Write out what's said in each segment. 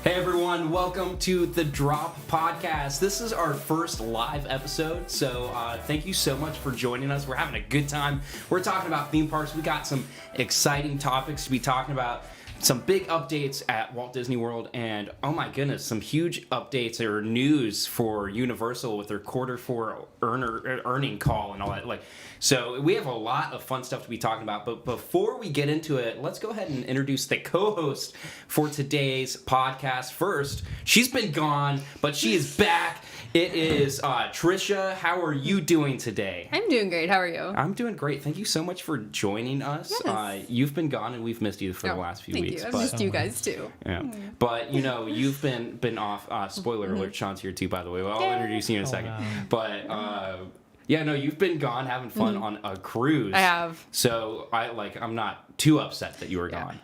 Hey everyone, welcome to the Drop Podcast. This is our first live episode, so thank you so much for joining us. We're having a good time. We're talking about theme parks. We got some exciting topics to be talking about. Some big updates at Walt Disney World, and oh my goodness, some huge updates or news for Universal with their Q4 earning call and all that. So we have a lot of fun stuff to be talking about. But before we get into it, let's go ahead and introduce the co-host for today's podcast. First, she's been gone, but she is back. It is Tricia. How are you doing today? I'm doing great. How are you? I'm doing great. Thank you so much for joining us. Yes. You've been gone, and we've missed you for the last few weeks. Thank you. I've missed you guys too. Yeah, but you've been off. Spoiler alert: Sean's here too, by the way. Well, I'll introduce you in a second. Wow. But you've been gone having fun on a cruise. I have. So I'm not too upset that you were gone,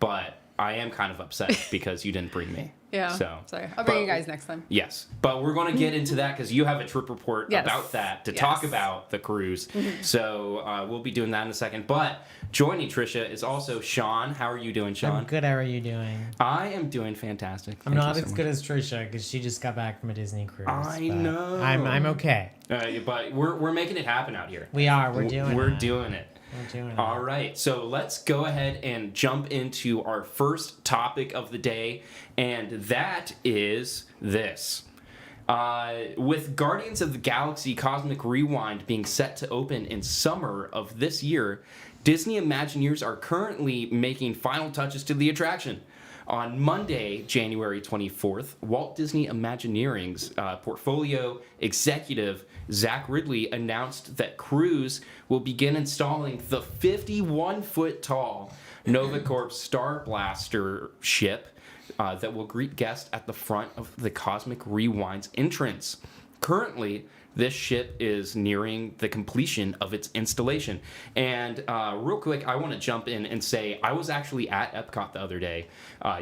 but I am kind of upset because you didn't bring me. Yeah. So sorry. I'll bring you guys next time. Yes, but we're going to get into that because you have a trip report about that to talk about the cruise. So we'll be doing that in a second. But joining Tricia is also Sean. How are you doing, Sean? I'm good. How are you doing? I am doing fantastic. I'm not as good as Tricia because she just got back from a Disney cruise. I know. I'm okay. But we're making it happen out here. We are. We're doing it. We're doing it. All right. right, so let's go ahead and jump into our first topic of the day, and that is this. With Guardians of the Galaxy Cosmic Rewind being set to open in summer of this year, Disney Imagineers are currently making final touches to the attraction. On Monday, January 24th, Walt Disney Imagineering's portfolio executive Zach Ridley announced that crews will begin installing the 51-foot-tall NovaCorp Star Blaster ship that will greet guests at the front of the Cosmic Rewind's entrance. Currently, this ship is nearing the completion of its installation. And real quick, I want to jump in and say I was actually at Epcot the other day,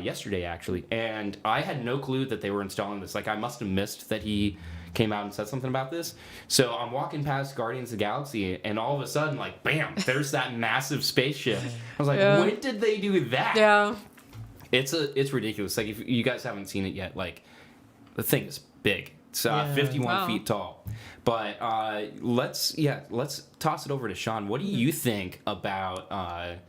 yesterday actually, and I had no clue that they were installing this. I must have missed that he came out and said something about this. So I'm walking past Guardians of the Galaxy, and all of a sudden, bam, there's that massive spaceship. I was like, when did they do that? Yeah. It's ridiculous. If you guys haven't seen it yet, the thing is big. It's 51 feet tall. But let's toss it over to Sean. What do you think about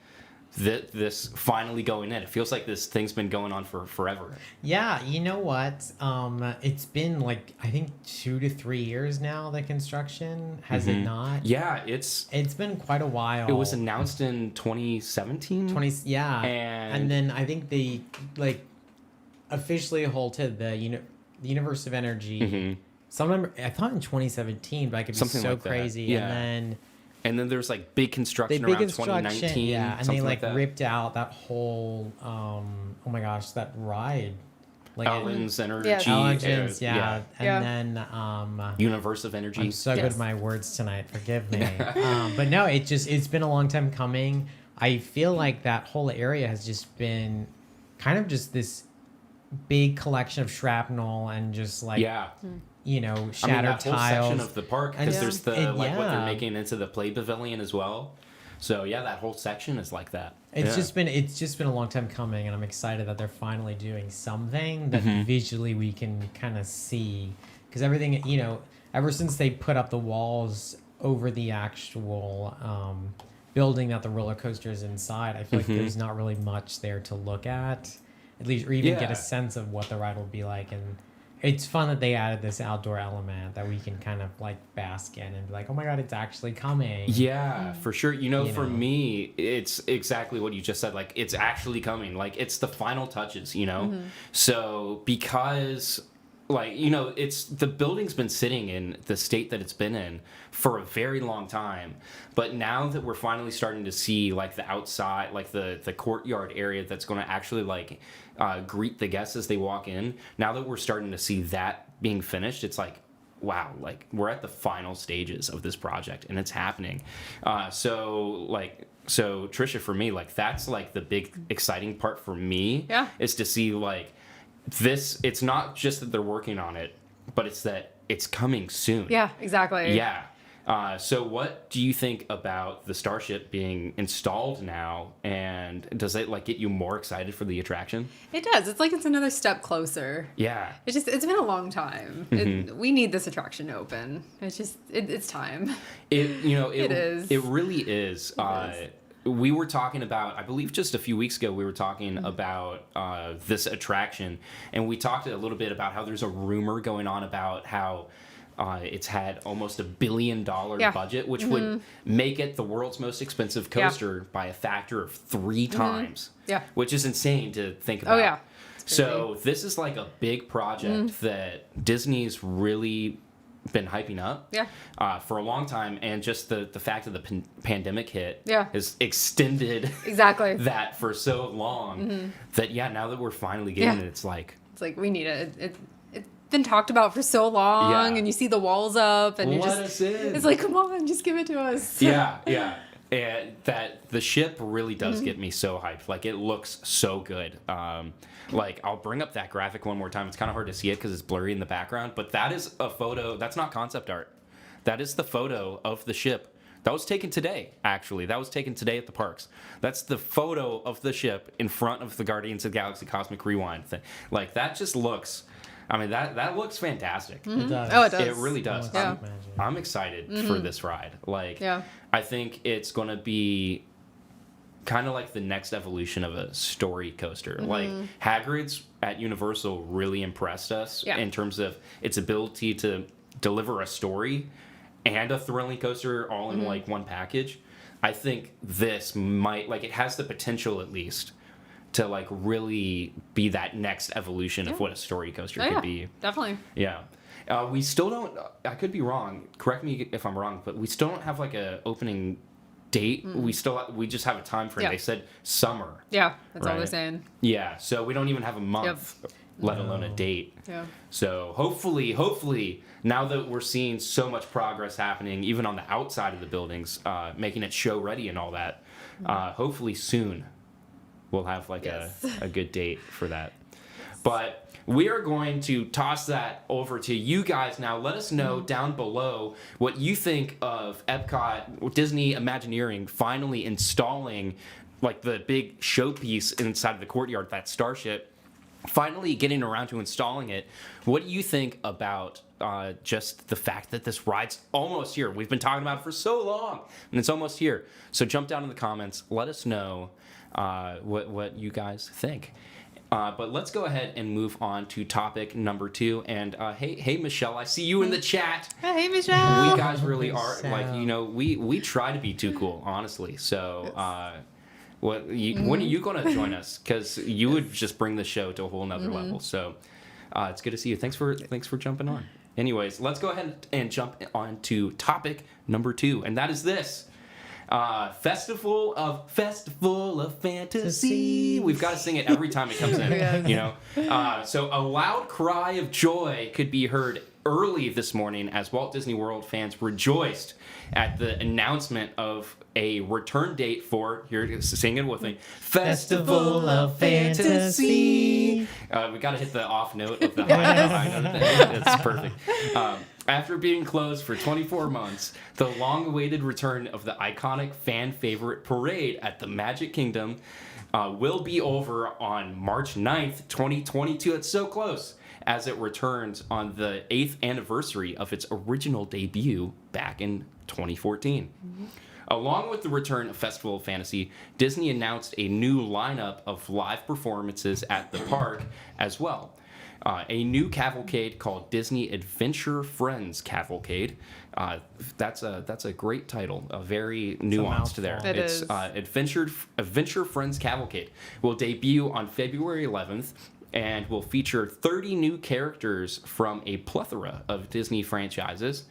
this finally going in? It feels like this thing's been going on for forever. Yeah, you know what? It's been I think 2 to 3 years now, the construction. Has it not? Yeah, it's been quite a while. It was announced in 2017. And then I think they officially halted the Universe of Energy. Sometime I thought in 2017, but I could be something so crazy. Yeah. And then there's big construction around 2019. Yeah, and they ripped out that whole that ride. Allen's Energy. Allen's, and then Universe of Energy. I'm so good at my words tonight. Forgive me. But no, it's been a long time coming. I feel like that whole area has just been kind of just this big collection of shrapnel and just shattered tiles. Whole section of the park, because there's what they're making into the play pavilion as well. So that whole section is like that. It's just been a long time coming, and I'm excited that they're finally doing something that visually we can kind of see, because everything ever since they put up the walls over the actual building that the roller coaster is inside, I feel like there's not really much there to look at least, or even get a sense of what the ride will be like. And it's fun that they added this outdoor element that we can kind of bask in and be like, oh my god, it's actually coming. Yeah, for sure. For me, it's exactly what you just said. It's actually coming. It's the final touches, So because it's the building's been sitting in the state that it's been in for a very long time, but now that we're finally starting to see the outside, the courtyard area that's going to actually greet the guests as they walk in, now that we're starting to see that being finished, it's wow, we're at the final stages of this project and it's happening. So Tricia, for me, that's the big exciting part for me, is to see this. It's not just that they're working on it, but it's that it's coming soon. Yeah, exactly. Yeah. So what do you think about the Starship being installed now, and does it like get you more excited for the attraction? It does. It's like it's another step closer. Yeah. It's been a long time. We need this attraction to open. It's time. It is. It really is. We were talking about, I believe just a few weeks ago, we were talking about this attraction, and we talked a little bit about how there's a rumor going on about how it's had almost $1 billion budget, which would make it the world's most expensive coaster by a factor of 3 times. Yeah. Which is insane to think about. Oh, yeah. So this is like a big project that Disney's really been hyping up for a long time, and just the fact that the pandemic hit has extended exactly that for so long that now that we're finally getting it, it's like we need it. It's been talked about for so long, and you see the walls up, and it's like, come on, just give it to us. And that the ship really does get me so hyped. Like, it looks so good. Like, I'll bring up that graphic one more time. It's kind of hard to see it because it's blurry in the background, but that is a photo. That's not concept art. That is the photo of the ship. That was taken today, actually. That was taken today at the parks. That's the photo of the ship in front of the Guardians of the Galaxy Cosmic Rewind thing. Like, that just looks... I mean, that looks fantastic. It does. Oh, it does. It really does. I'm excited for this ride. Like, I think it's going to be kind of like the next evolution of a story coaster. Like, Hagrid's at Universal really impressed us in terms of its ability to deliver a story and a thrilling coaster all in like one package. I think this might, like, it has the potential at least to like really be that next evolution of what a story coaster could be. Definitely. Yeah. We still don't, I could be wrong, correct me if I'm wrong, but we still don't have like a opening date. We just have a time frame. They said summer. Yeah, that's all right? they're saying. Yeah, so we don't even have a month, let alone a date. Yeah. So hopefully, now that we're seeing so much progress happening, even on the outside of the buildings, making it show ready and all that, hopefully soon we'll have like a good date for that. But we are going to toss that over to you guys now. Let us know down below what you think of Epcot, Disney Imagineering finally installing like the big showpiece inside of the courtyard, that Starship, finally getting around to installing it. What do you think about just the fact that this ride's almost here? We've been talking about it for so long, and it's almost here. So jump down in the comments. Let us know what you guys think. But let's go ahead and move on to topic number 2. And hey, Michelle, I see you in the chat. Hey, Michelle. We guys really are like, we try to be too cool, honestly. So when are you going to join us? Because you would just bring the show to a whole nother level. So it's good to see you. Thanks for jumping on. Anyways, let's go ahead and jump on to topic number 2, and that is this. Festival of Fantasy. We've got to sing it every time it comes in, So a loud cry of joy could be heard early this morning as Walt Disney World fans rejoiced at the announcement of a return date for, here, sing it with me, Festival of Fantasy. We got to hit the off note of the high note. That's perfect. After being closed for 24 months, the long-awaited return of the iconic fan favorite parade at the Magic Kingdom will be over on March 9th, 2022. It's so close, as it returns on the 8th anniversary of its original debut back in 2014. Along with the return of Festival of Fantasy, Disney announced a new lineup of live performances at the park as well. A new cavalcade called Disney Adventure Friends Cavalcade. That's a great title, very nuanced there. It's Adventure Friends Cavalcade. Will debut on February 11th and will feature 30 new characters from a plethora of Disney franchises.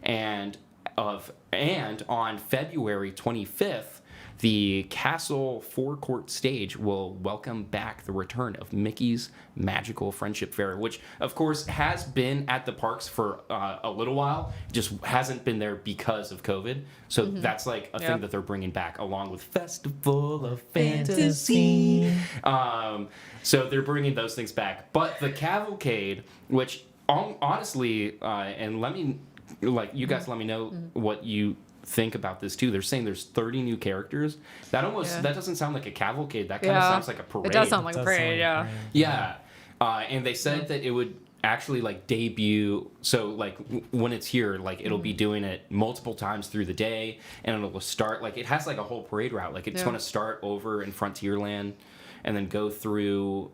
And on February 25th, the Castle Forecourt stage will welcome back the return of Mickey's Magical Friendship Fair, which, of course, has been at the parks for a little while. It just hasn't been there because of COVID. So that's like a thing that they're bringing back along with Festival of Fantasy. So they're bringing those things back. But the cavalcade, which honestly, and let me like you guys let me know what you think about this too. They're saying there's 30 new characters. That doesn't sound like a cavalcade. That kind of sounds like a parade. It does sound like a parade, yeah. Yeah. And they said that it would actually like debut, so like when it's here, like it'll be doing it multiple times through the day, and it'll start like it has like a whole parade route. Like it's going to start over in Frontierland and then go through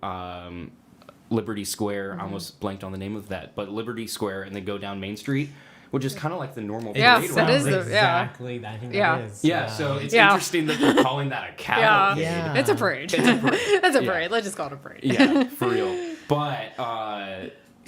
Liberty Square. I almost blanked on the name of that, but Liberty Square, and then go down Main Street, which is kind of like the normal parade route. That is exactly. I think that is. Yeah, so it's interesting that they're calling that a cavalcade. Yeah. It's a parade. It's a parade. It's a parade. Let's just call it a parade. Yeah, for real. But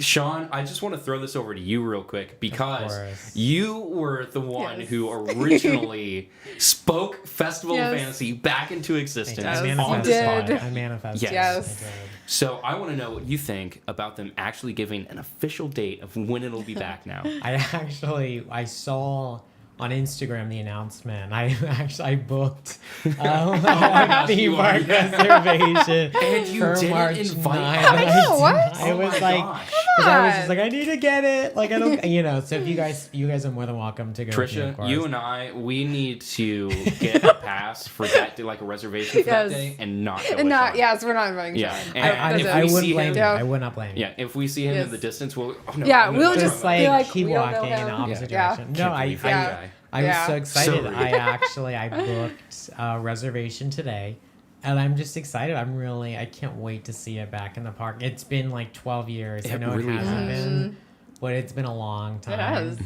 Sean, I just want to throw this over to you real quick because you were the one who originally spoke Festival of Fantasy back into existence on the spot. I manifested. Yes. So I want to know what you think about them actually giving an official date of when it'll be back now. I saw on Instagram the announcement. I booked a theme park reservation and you for didn't March invite 9th. I know, what? I was like, because I was just like, I need to get it. Like I don't, So if you guys are more than welcome to go. Tricia, you and we need to get a pass for that, like a reservation for that day, and not go. And not, yes, we're not inviting. Yeah, and I wouldn't blame him. I would not blame him. Yeah, if we see him in the distance, we'll. Oh, no, we'll just like keep walking in the opposite direction. No, I was so excited. So I booked a reservation today, and I'm just excited. I can't wait to see it back in the park. It's been like 12 years. I know really it hasn't been, but it's been a long time. It has.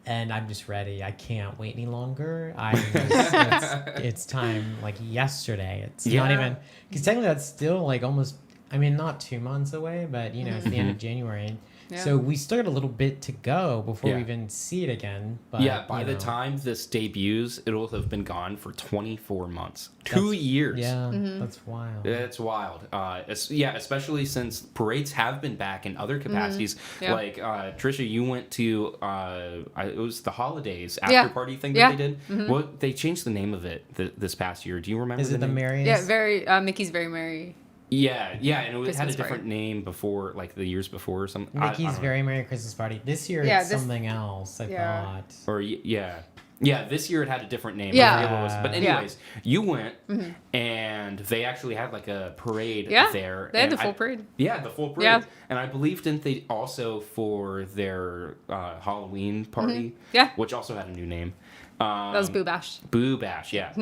And I'm just ready. I can't wait any longer. It's time like yesterday. It's not even, because technically that's still like almost, not 2 months away, but it's the end of January. Yeah. So we still got a little bit to go before we even see it again. But, by the time this debuts, it'll have been gone for 24 months. 2 years. Yeah, that's wild. It's wild. Especially since parades have been back in other capacities. Yeah. Like, Tricia, you went to, it was the holidays after party thing that they did. Well, they changed the name of it this past year. Do you remember the name? Merriest? Yeah, Mickey's Very Merry. Yeah, and it had a different name before, like the years before or something. Mickey's Very Merry Christmas Party. This year it's something else, I thought. Or, this year it had a different name. I forget what it was. But anyways, you went, and they actually had like a parade there. They had the full parade. Yeah, the full parade. Yeah. And I believe, didn't they also for their Halloween party, which also had a new name. That was Boo Bash. Boo Bash, yeah.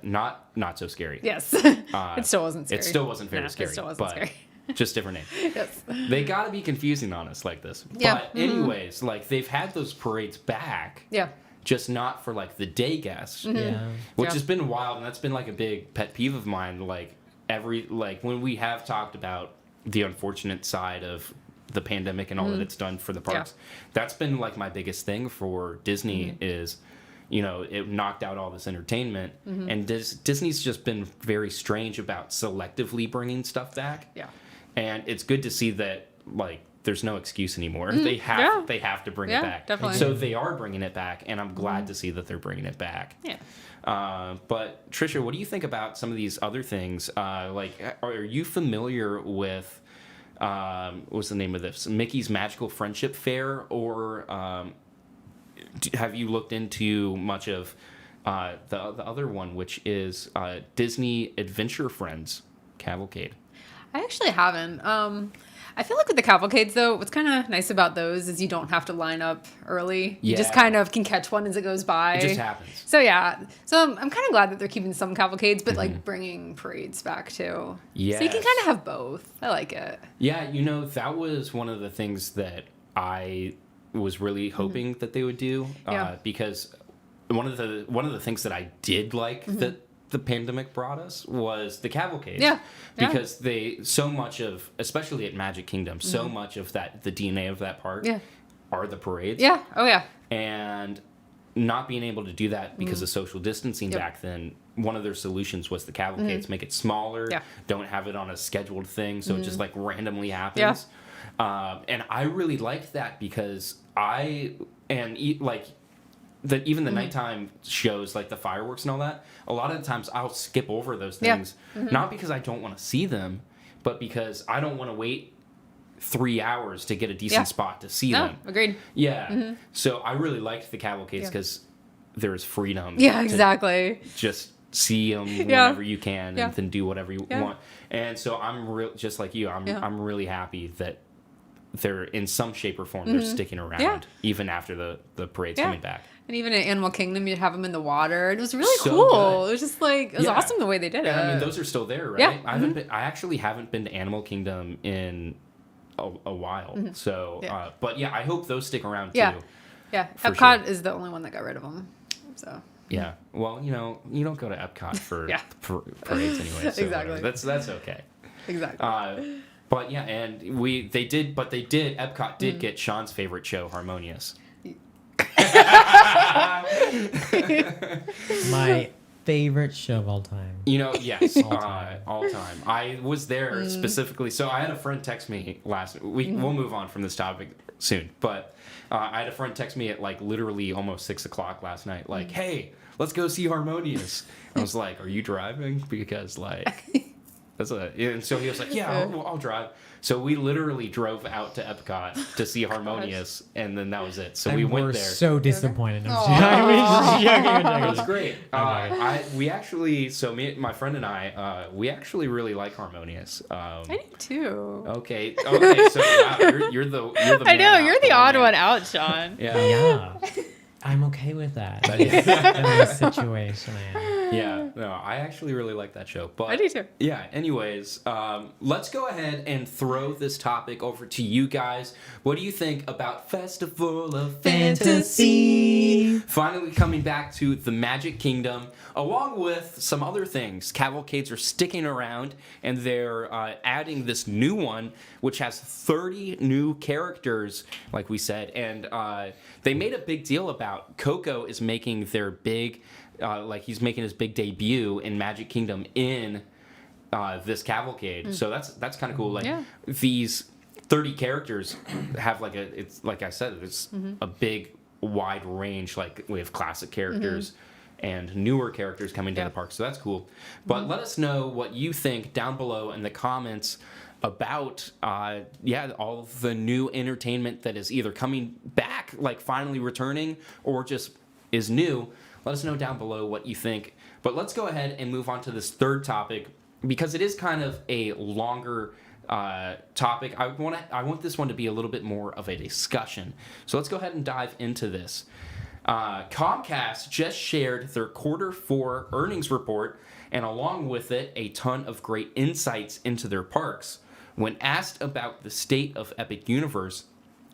Not so scary. Yes. It still wasn't scary. It still wasn't very scary. It still wasn't scary. Just different name. Yes. They got to be confusing on us like this. Yeah. But anyways, like they've had those parades back. Yeah. Just not for like the day guests. Yeah. Which has been wild, and that's been like a big pet peeve of mine. Like when we have talked about the unfortunate side of the pandemic and all that it's done for the parks, that's been like my biggest thing for Disney is, it knocked out all this entertainment, and Disney's just been very strange about selectively bringing stuff back. Yeah. And it's good to see that, like, there's no excuse anymore. They have to bring it back. Definitely. So they are bringing it back, and I'm glad to see that they're bringing it back. Yeah. But Tricia, what do you think about some of these other things? Are you familiar with what's the name of this? Mickey's Magical Friendship Fair, or have you looked into much of the other one, which is Disney Adventure Friends Cavalcade? I actually haven't. I feel like with the cavalcades, though, what's kind of nice about those is you don't have to line up early. You just kind of can catch one as it goes by. It just happens. So, I'm kind of glad that they're keeping some cavalcades, but, like, bringing parades back, too. Yeah. So you can kind of have both. I like it. Yeah, that was one of the things that I was really hoping that they would do, because one of the things that I did like that the pandemic brought us was the cavalcades. Yeah. Because they so much of, especially at Magic Kingdom, so much of that, the DNA of that park are the parades. Yeah. Oh yeah. And not being able to do that because of social distancing back then, one of their solutions was the cavalcades. Make it smaller. Yeah. Don't have it on a scheduled thing, so it just like randomly happens. Yeah. And I really liked that because even the nighttime shows, like the fireworks and all that, a lot of the times I'll skip over those things, not because I don't want to see them, but because I don't want to wait 3 hours to get a decent spot to see them. Agreed. Yeah. So I really liked the cavalcades because there's freedom. Yeah, exactly. Just see them whenever you can and then do whatever you want. And so I'm just like you. I'm really happy that they're in some shape or form they're sticking around even after the parade's coming back. And even in Animal Kingdom, you'd have them in the water. It was really So cool. good. It was just like, it was awesome the way they did it. And I mean, those are still there, right? Yeah. I actually haven't been to Animal Kingdom in a while. So, but yeah, I hope those stick around too. Yeah. Epcot is the only one that got rid of them. So. Yeah. Well, you don't go to Epcot for parades anyway. So exactly. That's okay. Exactly. But yeah, and Epcot did get Sean's favorite show, Harmonious. My favorite show of all time. Yes, all time. I was there specifically. So I had a friend text me we'll move on from this topic soon, but I had a friend text me at like literally almost 6:00 last night, like, hey, let's go see Harmonious. I was like, are you driving? Because like, and so he was like, yeah, I'll drive. So we literally drove out to Epcot to see Harmonious, and then that was it. So we went there. So disappointed. That's great. We actually, my friend and I, we actually really like Harmonious. I do too. Okay. So wow, you're the I know you're the odd one out, Sean. Yeah. I'm okay with that. In this situation, Yeah, no, I actually really like that show. But I do too. Yeah, anyways, let's go ahead and throw this topic over to you guys. What do you think about Festival of Fantasy? Finally coming back to the Magic Kingdom, along with some other things. Cavalcades are sticking around, and they're adding this new one, which has 30 new characters, like we said. And they made a big deal about Coco is making their big... he's making his big debut in Magic Kingdom in this cavalcade, so that's kind of cool. These 30 characters have it's like I said, it's a big wide range. Like we have classic characters and newer characters coming to the park, so that's cool. But let us know what you think down below in the comments about all of the new entertainment that is either coming back, like finally returning, or just is new. Let us know down below what you think. But let's go ahead and move on to this third topic, because it is kind of a longer topic. I want this one to be a little bit more of a discussion. So let's go ahead and dive into this. Comcast just shared their Q4 earnings report, and along with it, a ton of great insights into their parks. When asked about the state of Epic Universe,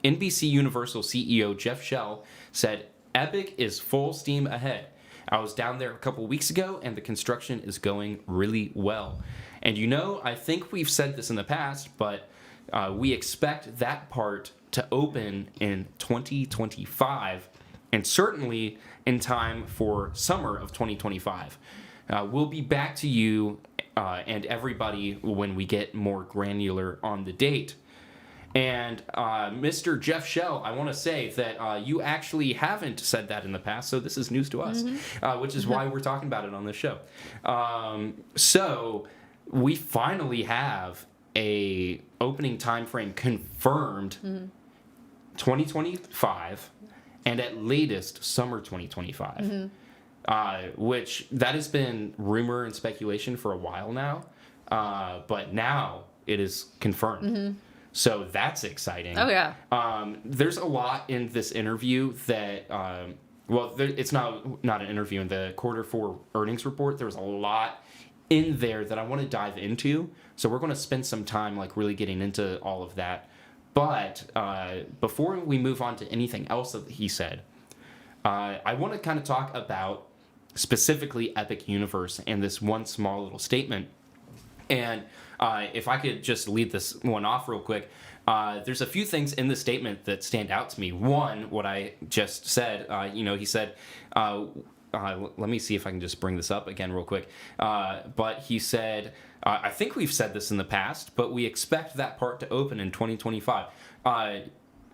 NBC Universal CEO Jeff Shell said, Epic is full steam ahead. I was down there a couple weeks ago, and the construction is going really well. And I think we've said this in the past, but we expect that part to open in 2025, and certainly in time for summer of 2025. We'll be back to you and everybody when we get more granular on the date. And Mr. Jeff Shell, I want to say that you actually haven't said that in the past, so this is news to us, which is why we're talking about it on this show. So we finally have a opening time frame confirmed, 2025, and at latest summer 2025, which that has been rumor and speculation for a while now, but now it is confirmed. So that's exciting. Oh, yeah. There's a lot in this interview that, it's not an interview. In the Q4 earnings report, there's a lot in there that I want to dive into. So we're going to spend some time really getting into all of that. But before we move on to anything else that he said, I want to kind of talk about specifically Epic Universe and this one small little statement. And if I could just lead this one off real quick, there's a few things in the statement that stand out to me. One, what I just said, he said, let me see if I can just bring this up again real quick. But he said, I think we've said this in the past, but we expect that part to open in 2025.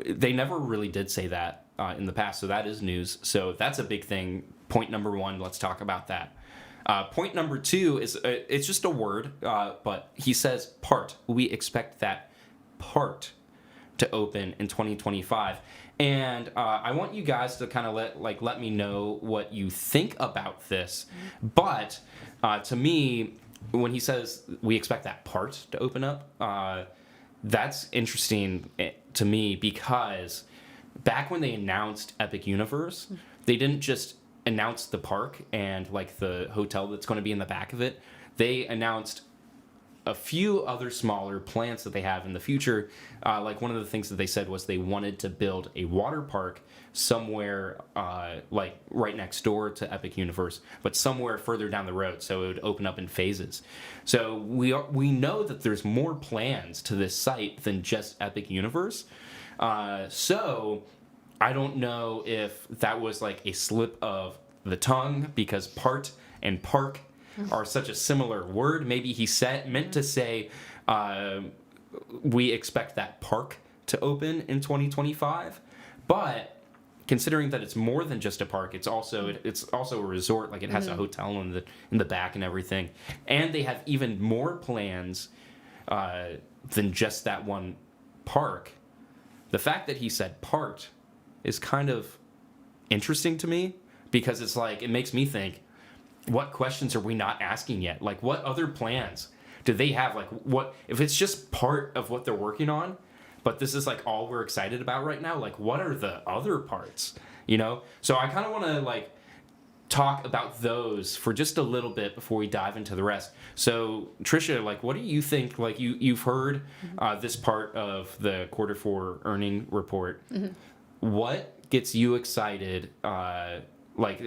They never really did say that in the past, so that is news. So that's a big thing. Point number one, let's talk about that. Point number two is, it's just a word, but he says part. We expect that part to open in 2025. And I want you guys to kind of let me know what you think about this. But to me, when he says we expect that part to open up, that's interesting to me because back when they announced Epic Universe, they didn't just announce the park and like the hotel that's going to be in the back of it. They announced a few other smaller plans that they have in the future. Like one of the things that they said was they wanted to build a water park somewhere like right next door to Epic Universe, but somewhere further down the road, so it would open up in phases. So we know that there's more plans to this site than just Epic Universe. So I don't know if that was like a slip of the tongue because part and park are such a similar word. Maybe he meant to say we expect that park to open in 2025, but considering that it's more than just a park, it's also a resort. Like it has a hotel in the back and everything, and they have even more plans than just that one park. The fact that he said part is kind of interesting to me because it's like it makes me think, what questions are we not asking yet? Like, what other plans do they have? Like, what if it's just part of what they're working on, but this is like all we're excited about right now? Like, what are the other parts? You know? So I kind of want to like talk about those for just a little bit before we dive into the rest. So Tricia, like, what do you think? Like, you've heard this part of the Q4 earning report. What gets you excited? Like,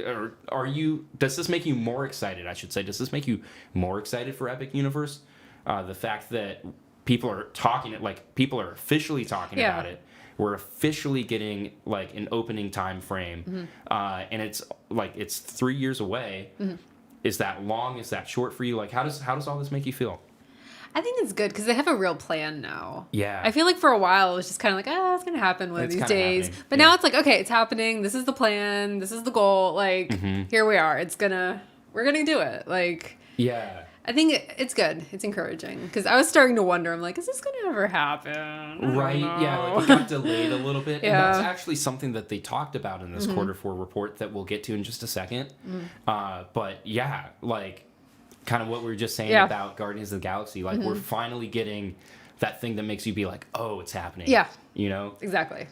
does this make you more excited, I should say? Does this make you more excited for Epic Universe? The fact that people are officially talking about it. We're officially getting, like, an opening time frame. And it's 3 years away. Is that long? Is that short for you? Like, how does all this make you feel? I think it's good because they have a real plan now. Yeah. I feel like for a while it was just kind of like, it's going to happen one of these days. Happening. But now it's like, okay, it's happening. This is the plan. This is the goal. Like, here we are. We're going to do it. Like, yeah. I think it's good. It's encouraging because I was starting to wonder. I'm like, is this going to ever happen? Right. Yeah. Like it got delayed a little bit. Yeah. And that's actually something that they talked about in this Q4 report that we'll get to in just a second. But yeah, like, kind of what we were just saying about Guardians of the Galaxy. Like, we're finally getting that thing that makes you be like, oh, it's happening. Yeah. You know? Exactly.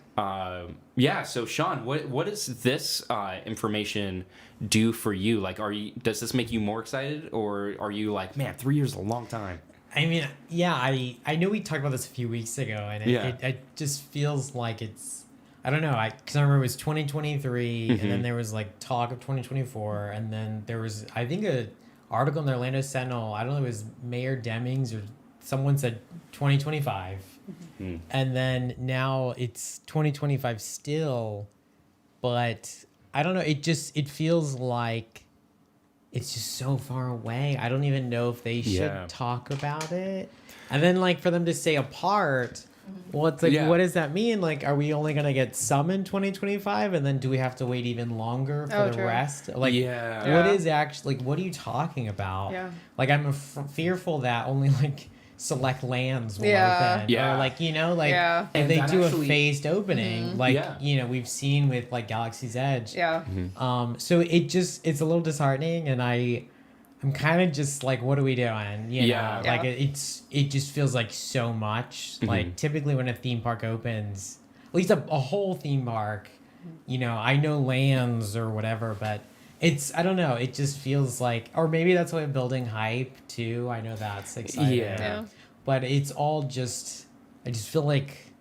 Yeah. So, Sean, what does this information do for you? Like, does this make you more excited? Or are you like, man, 3 years is a long time? I mean, yeah, I know we talked about this a few weeks ago, and it just feels like it's, I don't know, because I remember it was 2023, and then there was, like, talk of 2024, and then there was, I think, a article in the Orlando Sentinel, I don't know, it was Mayor Demings or someone said 2025. And then now it's 2025 still, but I don't know, it feels like it's just so far away. I don't even know if they should talk about it. And then, like, for them to say apart, well, it's like, what does that mean? Like, are we only going to get some in 2025? And then do we have to wait even longer for the rest? Like, what is actually, like, what are you talking about? Yeah. Like, I'm fearful that only, like, select lands will open. Yeah. Or, like, you know, like, if And they that do actually- a phased opening, like, you know, we've seen with, like, Galaxy's Edge. Yeah. So it's a little disheartening, and I'm kind of just like, what are we doing? You know, like it just feels like so much. Like typically when a theme park opens, at least a whole theme park, you know, I know lands or whatever, but I don't know. It just feels like, or maybe that's why I'm building hype too. I know that's exciting. Yeah. But it's all just, I just feel like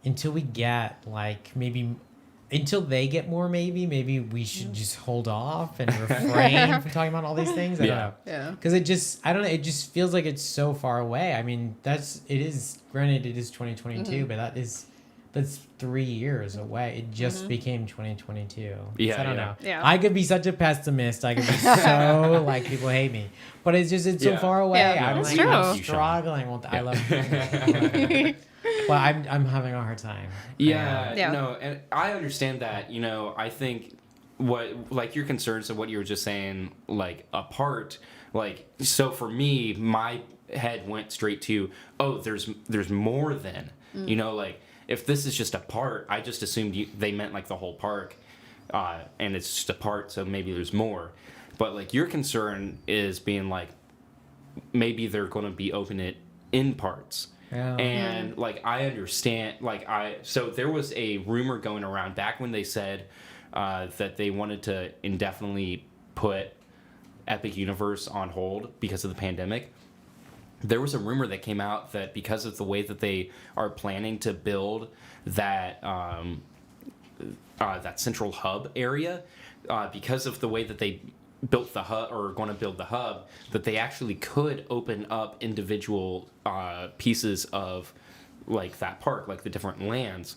until we get like until they get more, maybe we should just hold off and refrain from talking about all these things. I don't know. Yeah. Because I don't know, it just feels like it's so far away. I mean, granted it is 2022, but that's 3 years away. It just became 2022. Yeah, So I don't know. Yeah. I could be such a pessimist. I could be so, like, people hate me. But it's so far away. Yeah, I'm that's like, true. I'm struggling. Well, I love it. But I'm having a hard time. Yeah, no, and I understand that. You know, I think like your concerns of what you were just saying, like apart. Like, so for me, my head went straight to, oh, there's more than, you know, like if this is just a part, I just assumed they meant like the whole park, and it's just a part, so maybe there's more. But like your concern is being like, maybe they're going to be open it in parts. Yeah. And like I understand, so there was a rumor going around back when they said that they wanted to indefinitely put Epic Universe on hold because of the pandemic. There was a rumor that came out that because of the way that they are planning to build that that central hub area, because of the way that they built the hub or going to build the hub, that they actually could open up individual pieces of like that park, like the different lands,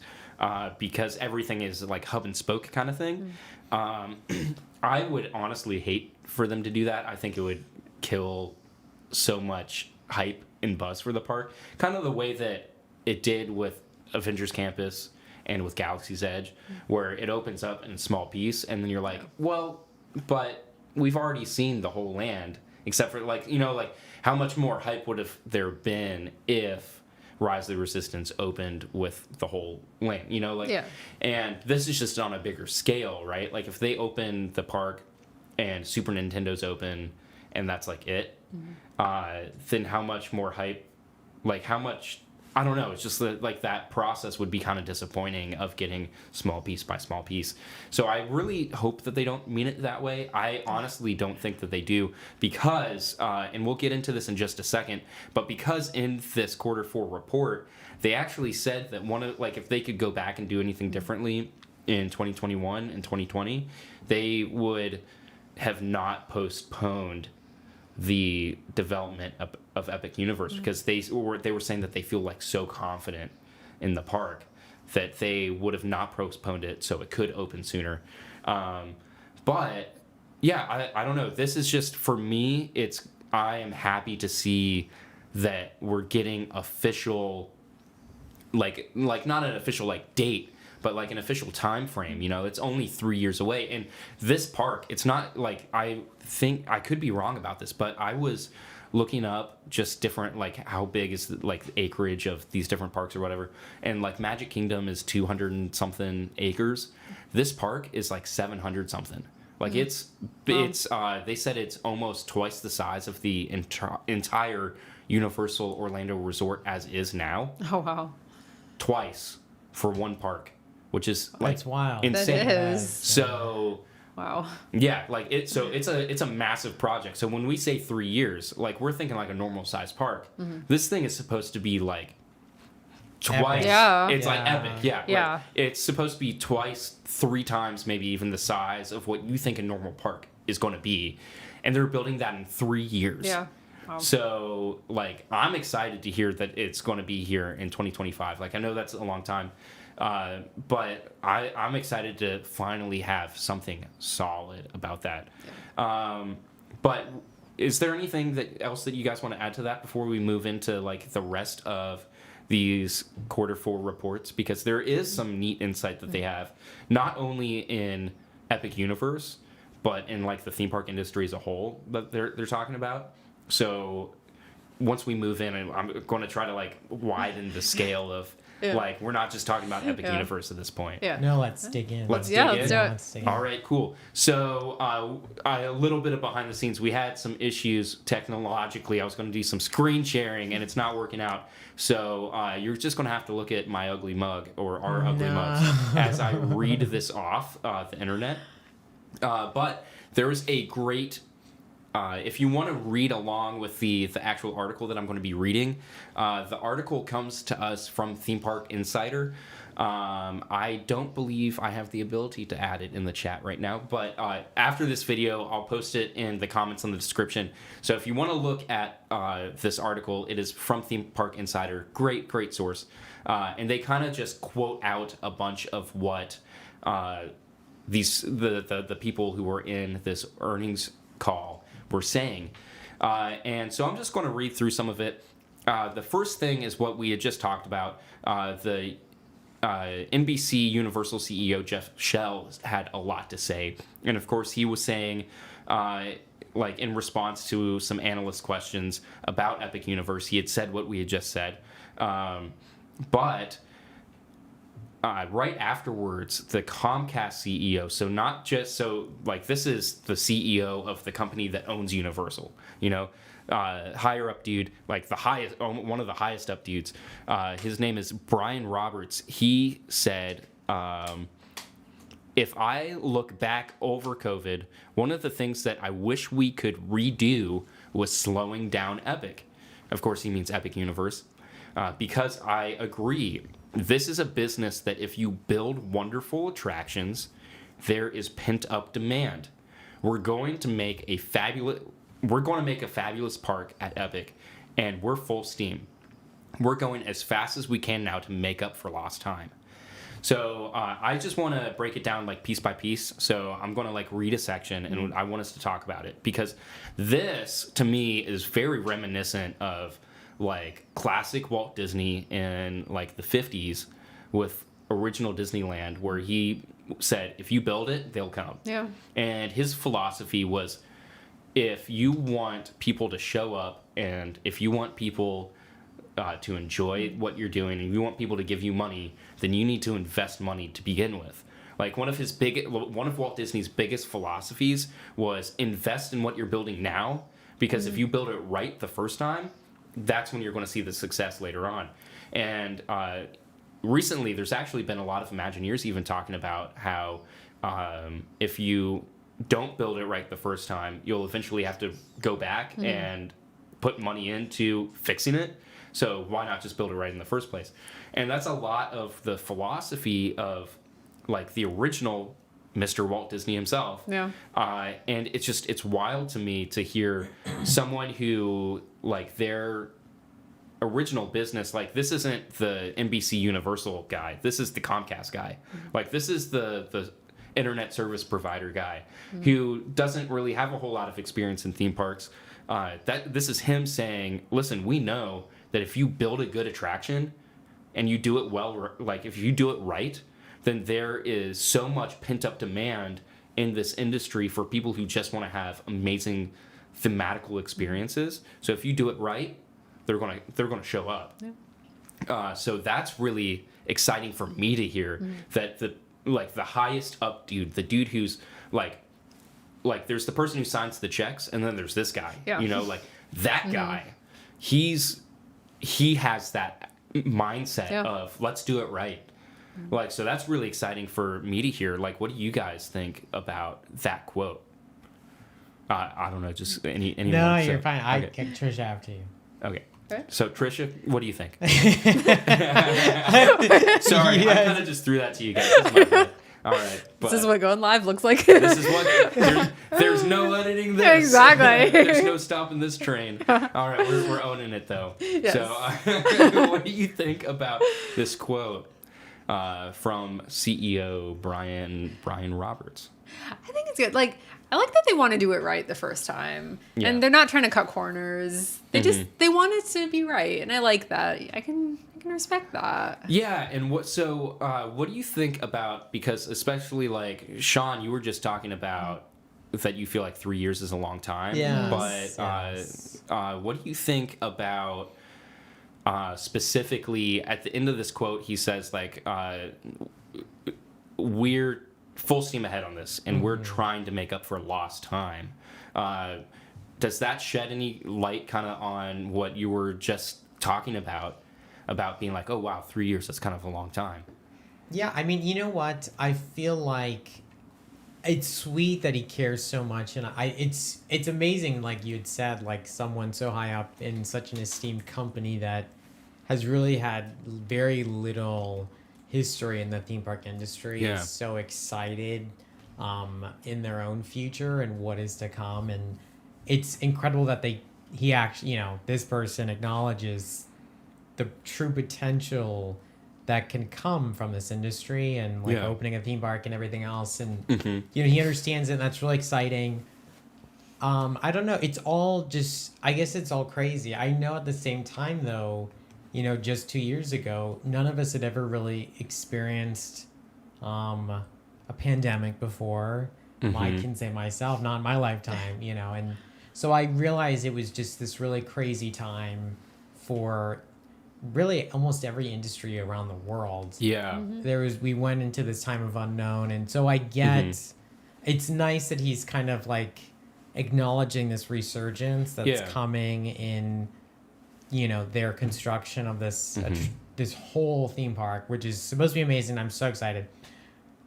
because everything is like hub and spoke kind of thing. I would honestly hate for them to do that. I think it would kill so much hype and buzz for the park, kind of the way that it did with Avengers Campus and with Galaxy's Edge, where it opens up in a small piece and then you're like, well, but we've already seen the whole land, except for like, you know, like how much more hype would have there been if Rise of the Resistance opened with the whole land, you know, like, and this is just on a bigger scale, right? Like if they open the park and Super Nintendo's open and that's like it, then how much more hype, like how much, I don't know, it's just like that process would be kind of disappointing of getting small piece by small piece. So I really hope that they don't mean it that way. I honestly don't think that they do because, and we'll get into this in just a second, but because in this Q4 report, they actually said that if they could go back and do anything differently in 2021 and 2020, they would have not postponed the development of Epic Universe because they were saying that they feel like so confident in the park that they would have not postponed it so it could open sooner. But yeah, I don't know. This is just, for me, I am happy to see that we're getting official, like not an official like date, but like an official time frame. You know, it's only 3 years away, and this park, it's not like, I think I could be wrong about this, but I was looking up just different, like how big is the acreage of these different parks or whatever, and like Magic Kingdom is 200 and something acres. This park is like 700 something. Like it's they said it's almost twice the size of the entire Universal Orlando Resort as is now. Oh wow! Twice for one park, which is like That's wild. insane. That is. So Wow. yeah, like it's a massive project. So when we say 3 years, like we're thinking like a normal size park. This thing is supposed to be like twice. Epic. Yeah. It's like epic. Yeah. Yeah. Like, it's supposed to be twice, 3 times, maybe even the size of what you think a normal park is going to be, and they're building that in 3 years. Yeah. Wow. So like I'm excited to hear that it's going to be here in 2025. Like I know that's a long time. But I'm excited to finally have something solid about that. Yeah. But is there anything else that you guys want to add to that before we move into like the rest of these Q4 reports? Because there is some neat insight that they have, not only in Epic Universe, but in like the theme park industry as a whole that they're talking about. So once we move in, I'm going to try to like widen the scale of like we're not just talking about Epic Universe at this point. Yeah. No, let's dig in. Let's dig in. Let's do it. All right, cool. So a little bit of behind the scenes. We had some issues technologically. I was going to do some screen sharing, and it's not working out. So you're just going to have to look at my ugly mug or our ugly mugs as I read this off the internet. But there is a great... if you want to read along with the actual article that I'm going to be reading, the article comes to us from Theme Park Insider. I don't believe I have the ability to add it in the chat right now, but after this video, I'll post it in the comments in the description. So if you want to look at this article, it is from Theme Park Insider. Great source. And they kind of just quote out a bunch of what the people who were in this earnings call were saying. And so I'm just going to read through some of it. The first thing is what we had just talked about. The NBC Universal CEO Jeff Shell had a lot to say. And of course he was saying like in response to some analyst questions about Epic Universe, he had said what we had just said. But right afterwards, the Comcast CEO, so not just, so like this is the CEO of the company that owns Universal, you know, higher up dude, like the highest, one of the highest up dudes. His name is Brian Roberts. He said, if I look back over COVID, one of the things that I wish we could redo was slowing down Epic. Of course, he means Epic Universe. Because I agree, this is a business that if you build wonderful attractions, there is pent-up demand. We're going to make a fabulous park at Epic, and we're full steam. We're going as fast as we can now to make up for lost time. So I just want to break it down like piece by piece. So I'm going to like read a section, and I want us to talk about it, because this to me is very reminiscent of like classic Walt Disney in like the 50s with original Disneyland, where he said, if you build it, they'll come. Yeah. And his philosophy was, if you want people to show up, and if you want people to enjoy what you're doing, and you want people to give you money, then you need to invest money to begin with. Like one of Walt Disney's biggest philosophies was invest in what you're building now, because if you build it right the first time, that's when you're going to see the success later on. And recently, there's actually been a lot of Imagineers even talking about how if you don't build it right the first time, you'll eventually have to go back and put money into fixing it. So why not just build it right in the first place? And that's a lot of the philosophy of like the original Mr. Walt Disney himself. Yeah. And it's wild to me to hear someone who, like, their original business, like, this isn't the NBC Universal guy. This is the Comcast guy. Like, this is the internet service provider guy who doesn't really have a whole lot of experience in theme parks. This is him saying, listen, we know that if you build a good attraction and you do it well, like, if you do it right, then there is so much pent-up demand in this industry for people who just want to have amazing thematical experiences. So if you do it right, they're gonna show up. Yeah. So that's really exciting for me to hear that the highest up dude, the dude who's like there's the person who signs the checks, and then there's this guy. Yeah. You know, like that guy, he has that mindset of let's do it right. Like, so that's really exciting for me to hear. Like, what do you guys think about that quote? I don't know, just any. No, you're fine. I kick Tricia after you. Okay. So, Tricia, what do you think? Sorry, I kind of just threw that to you guys. That's my bad. All right. This is what going live looks like. This is what there's no editing this. Exactly. There's no stopping this train. All right, we're owning it though. Yes. So, what do you think about this quote from CEO Brian Roberts? I think it's good. Like, I like that they want to do it right the first time, and they're not trying to cut corners. They they want it to be right, and I like that. I can respect that. Yeah, and what do you think about, because especially like Sean, you were just talking about that you feel like 3 years is a long time. Yeah. But what do you think about specifically at the end of this quote? He says like we're full steam ahead on this, and we're trying to make up for lost time. Does that shed any light kind of on what you were just talking about being like, oh wow, 3 years, that's kind of a long time? Yeah, I mean, you know what? I feel like it's sweet that he cares so much, and it's amazing, like you had said, like someone so high up in such an esteemed company that has really had very little history in the theme park industry is so excited in their own future and what is to come. And it's incredible that he actually, you know, this person acknowledges the true potential that can come from this industry and like opening a theme park and everything else. And you know, he understands it, and that's really exciting. I don't know, it's all just, I guess it's all crazy. I know at the same time though, you know, just 2 years ago, none of us had ever really experienced a pandemic before. I can say myself, not in my lifetime, you know, and So I realized it was just this really crazy time for really almost every industry around the world. Yeah. We went into this time of unknown, and so I get it's nice that he's kind of like acknowledging this resurgence that's coming in, their construction of this this whole theme park, which is supposed to be amazing. I'm so excited.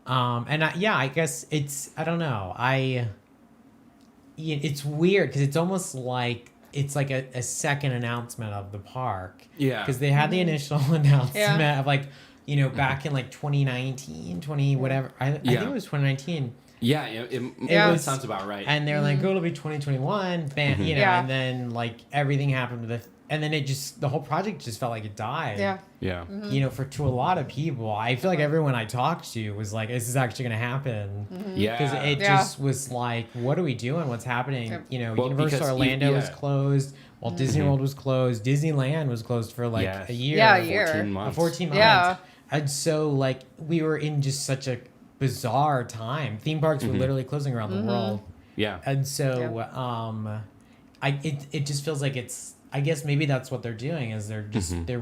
I guess I don't know. It's weird because it's almost like it's like a second announcement of the park. Yeah. Because they had the initial announcement of like, back in like 2019, whatever. I think it was 2019. Yeah, it sounds about right. And they're like, it'll be 2021, bam, and then like everything happened and then the whole project just felt like it died. Yeah. Yeah. To a lot of people, I feel like everyone I talked to was like, is this actually going to happen? Yeah. Because it just was like, what are we doing? What's happening? Universal Orlando was closed. Walt Disney World was closed. Disneyland was closed for like a year. Yeah, a year. 14 months. 14 months. Yeah. And so like we were in just such a bizarre time. Theme parks were literally closing around the world. Yeah. And so it just feels like I guess maybe that's what they're doing is they're just they're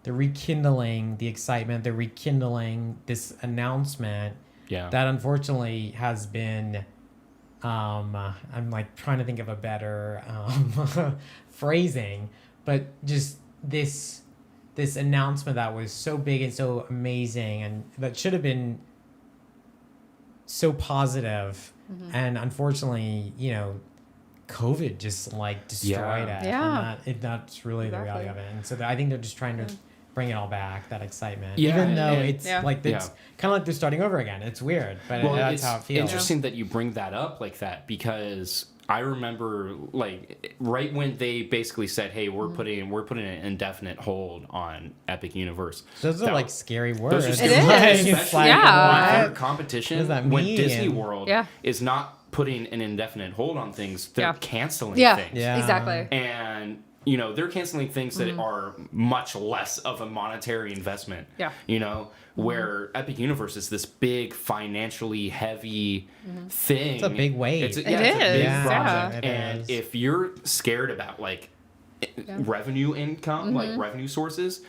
rekindling the excitement. They're rekindling this announcement that unfortunately has been I'm like trying to think of a better phrasing, but just this announcement that was so big and so amazing and that should have been so positive, and unfortunately, COVID just like destroyed it. Yeah. And that's really the reality of it. And so I think they're just trying to bring it all back, that excitement. Yeah, even though it's like it's kind of like they're starting over again. It's weird, but that's how it feels. Interesting that you bring that up like that, because I remember like right when they basically said, "Hey, we're putting an indefinite hold on Epic Universe." Those are like scary words. Those are It is. especially Yeah. for competition. What does that when mean? Disney World is not putting an indefinite hold on things, they're canceling things. Yeah, exactly. And they're canceling things that are much less of a monetary investment. Yeah. Where Epic Universe is this big financially heavy thing. It's a big weight. It's a It big is, project. yeah. And if you're scared about like revenue income, like revenue sources,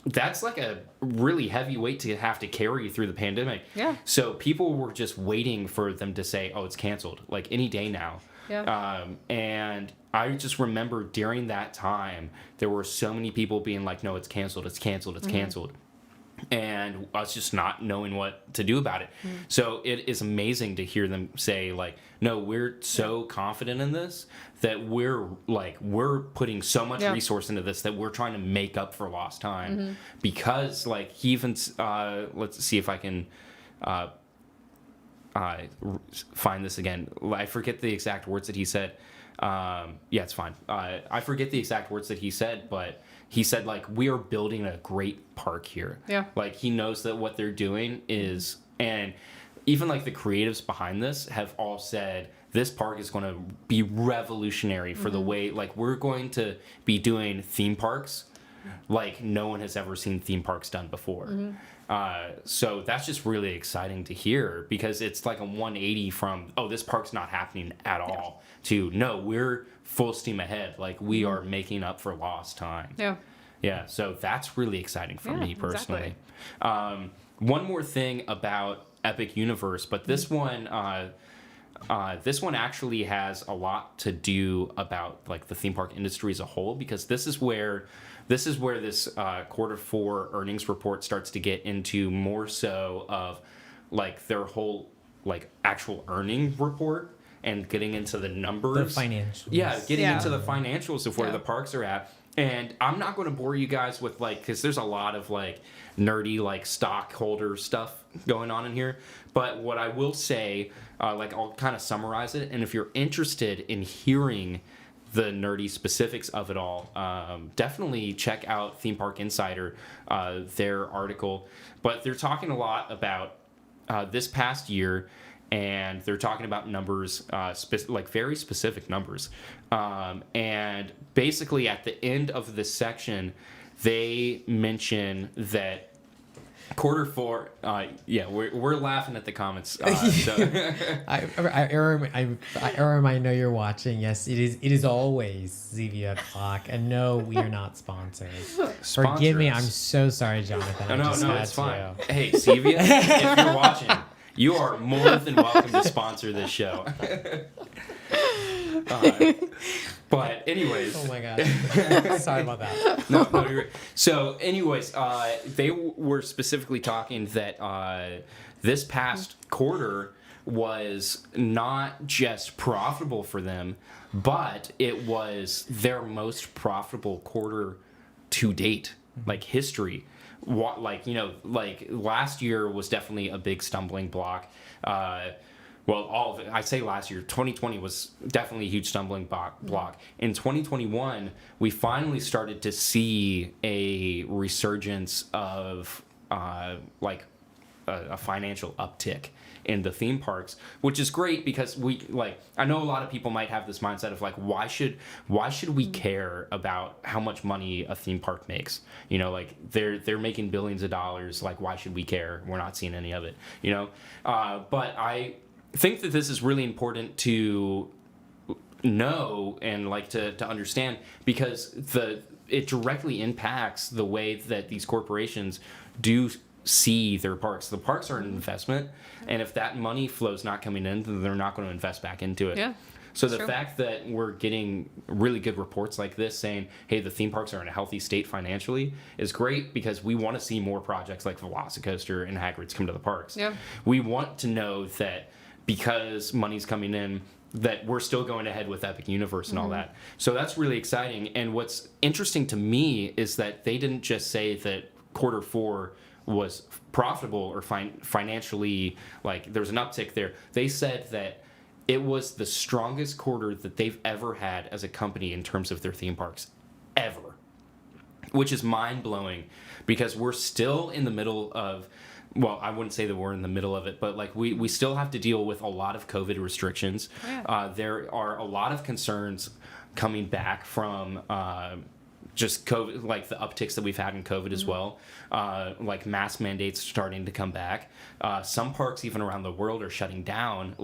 that's like a really heavy weight to have to carry through the pandemic. Yeah. So people were just waiting for them to say, "Oh, it's canceled," like any day now. Yeah. And I just remember during that time, there were so many people being like, "No, it's canceled. It's canceled. It's canceled." And us just not knowing what to do about it. So it is amazing to hear them say like, no, we're so confident in this that we're putting so much resource into this that we're trying to make up for lost time. Because like he even let's see if I can find this again. I forget the exact words that he said. It's fine. I forget the exact words that he said, but he said, like, we are building a great park here. Yeah. Like, he knows that what they're doing is, and even, like, the creatives behind this have all said, this park is going to be revolutionary for the way, like, we're going to be doing theme parks like no one has ever seen theme parks done before. So that's just really exciting to hear, because it's like a 180 from, oh, this park's not happening at all, to, no, we're full steam ahead. Like, we are making up for lost time. Yeah, so that's really exciting for me personally. Exactly. One more thing about Epic Universe, but this one actually has a lot to do about like the theme park industry as a whole, because this is where this Q4 earnings report starts to get into more so of like their whole like actual earning report and getting into the numbers. The financials. Yeah, getting into the financials of where the parks are at. And I'm not going to bore you guys with like, because there's a lot of like nerdy like stockholder stuff going on in here. But what I will say, like I'll kind of summarize it. And if you're interested in hearing the nerdy specifics of it all, definitely check out Theme Park Insider, their article. But they're talking a lot about this past year, and they're talking about numbers, like very specific numbers. And basically at the end of this section, they mention that Q4, we're laughing at the comments. So. Aram, I know you're watching. Yes, it is always Zevia Clock, and no, we are not sponsored. Forgive me. I'm so sorry, Jonathan. No, it's fine. Hey, Zevia, if you're watching, you are more than welcome to sponsor this show. But anyways, oh my god, sorry about that. No, you're right. So anyways, they were specifically talking that this past quarter was not just profitable for them, but it was their most profitable quarter to date, like history. Like last year was definitely a big stumbling block. Well, all of it. I say last year, 2020 was definitely a huge stumbling block. In 2021, we finally started to see a resurgence of a financial uptick in the theme parks, which is great because I know a lot of people might have this mindset of why should we care about how much money a theme park makes? They're making billions of dollars. Why should we care? We're not seeing any of it. But I think that this is really important to know and to understand because it directly impacts the way that these corporations do see their parks. The parks are an investment, and if that money flow's not coming in, then they're not going to invest back into it. Yeah. So the fact that we're getting really good reports like this saying, hey, the theme parks are in a healthy state financially is great because we want to see more projects like Velocicoaster and Hagrid's come to the parks. Yeah. We want to know that because money's coming in, that we're still going ahead with Epic Universe and all that. So that's really exciting. And what's interesting to me is that they didn't just say that Q4 was profitable or financially, there was an uptick there. They said that it was the strongest quarter that they've ever had as a company in terms of their theme parks, ever. Which is mind-blowing because we're still in the middle of... Well, I wouldn't say that we're in the middle of it, but we still have to deal with a lot of COVID restrictions. Oh, yeah. There are a lot of concerns coming back from just COVID, the upticks that we've had in COVID as well. Mask mandates starting to come back. Some parks even around the world are shutting down.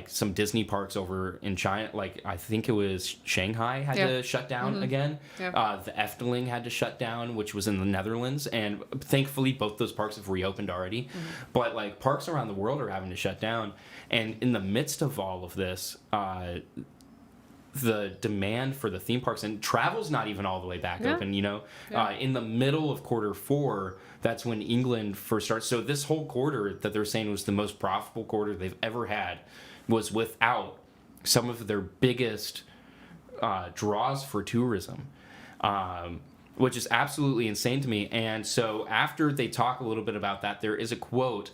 Some Disney parks over in China, I think it was Shanghai had to shut down again. Yeah. The Efteling had to shut down, which was in the Netherlands, and thankfully both those parks have reopened already. But parks around the world are having to shut down, and in the midst of all of this, the demand for the theme parks and travel's not even all the way back open. In the middle of Q4, that's when England first starts. So this whole quarter that they're saying was the most profitable quarter they've ever had was without some of their biggest draws for tourism, which is absolutely insane to me. And so after they talk a little bit about that, there is a quote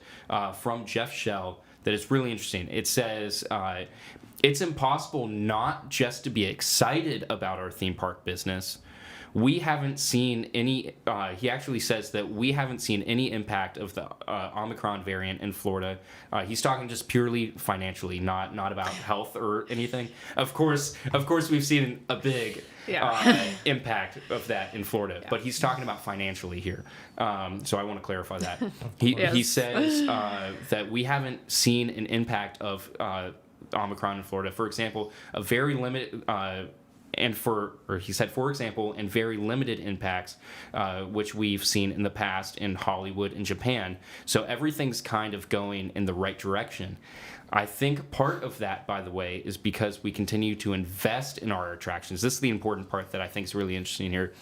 from Jeff Shell that is really interesting. It says, it's impossible not just to be excited about our theme park business. We haven't seen any, he actually says that we haven't seen any impact of the Omicron variant in Florida. He's talking just purely financially, not about health or anything. Of course, we've seen a big impact of that in Florida, but he's talking about financially here. So I want to clarify that. He says that we haven't seen an impact of Omicron in Florida. For example, a very limited... he said, for example, and very limited impacts, which we've seen in the past in Hollywood and Japan. So everything's kind of going in the right direction. I think part of that, by the way, is because we continue to invest in our attractions. This is the important part that I think is really interesting here.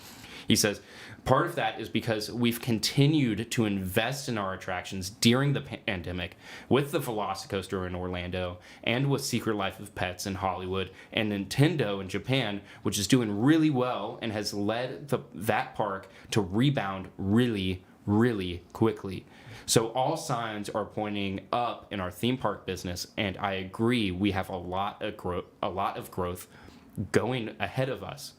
He says, part of that is because we've continued to invest in our attractions during the pandemic with the Velocicoaster in Orlando and with Secret Life of Pets in Hollywood and Nintendo in Japan, which is doing really well and has led that park to rebound really, really quickly. So all signs are pointing up in our theme park business, and I agree we have a lot of growth going ahead of us.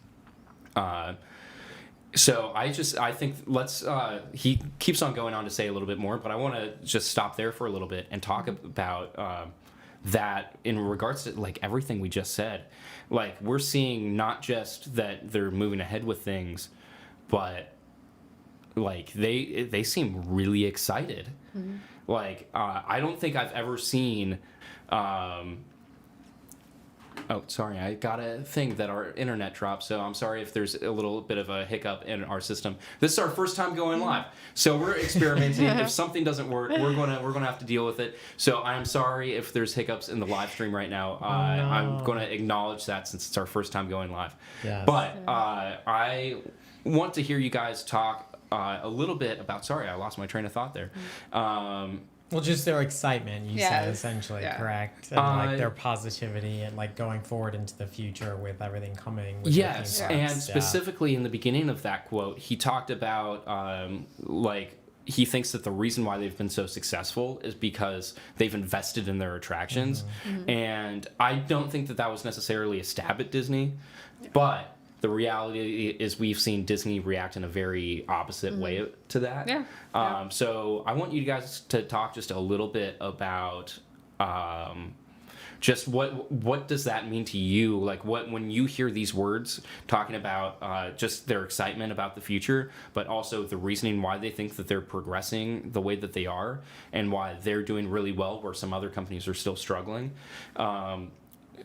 So I think he keeps on going on to say a little bit more, but I want to just stop there for a little bit and talk about that in regards to everything we just said. We're seeing not just that they're moving ahead with things, but like they seem really excited. Like I don't think I've ever seen. Oh, sorry, I got a thing that our internet dropped, so I'm sorry if there's a little bit of a hiccup in our system. This is our first time going live, so we're experimenting. If something doesn't work, we're gonna have to deal with it. So I'm sorry if there's hiccups in the live stream right now. I'm gonna acknowledge that since it's our first time going live. Yes. But I want to hear you guys talk a little bit about. Sorry, I lost my train of thought there. Well, just their excitement, you said, essentially, Yeah. correct? And like their positivity and like going forward into the future with everything coming. With Yes, the theme and parks. specifically in the beginning of that quote, he talked about like he thinks that the reason why they've been so successful is because they've invested in their attractions, and I don't think that that was necessarily a stab at Disney, but the reality is we've seen Disney react in a very opposite way to that. Yeah. So I want you guys to talk just a little bit about just what does that mean to you? Like when you hear these words talking about just their excitement about the future, but also the reasoning why they think that they're progressing the way that they are and why they're doing really well where some other companies are still struggling.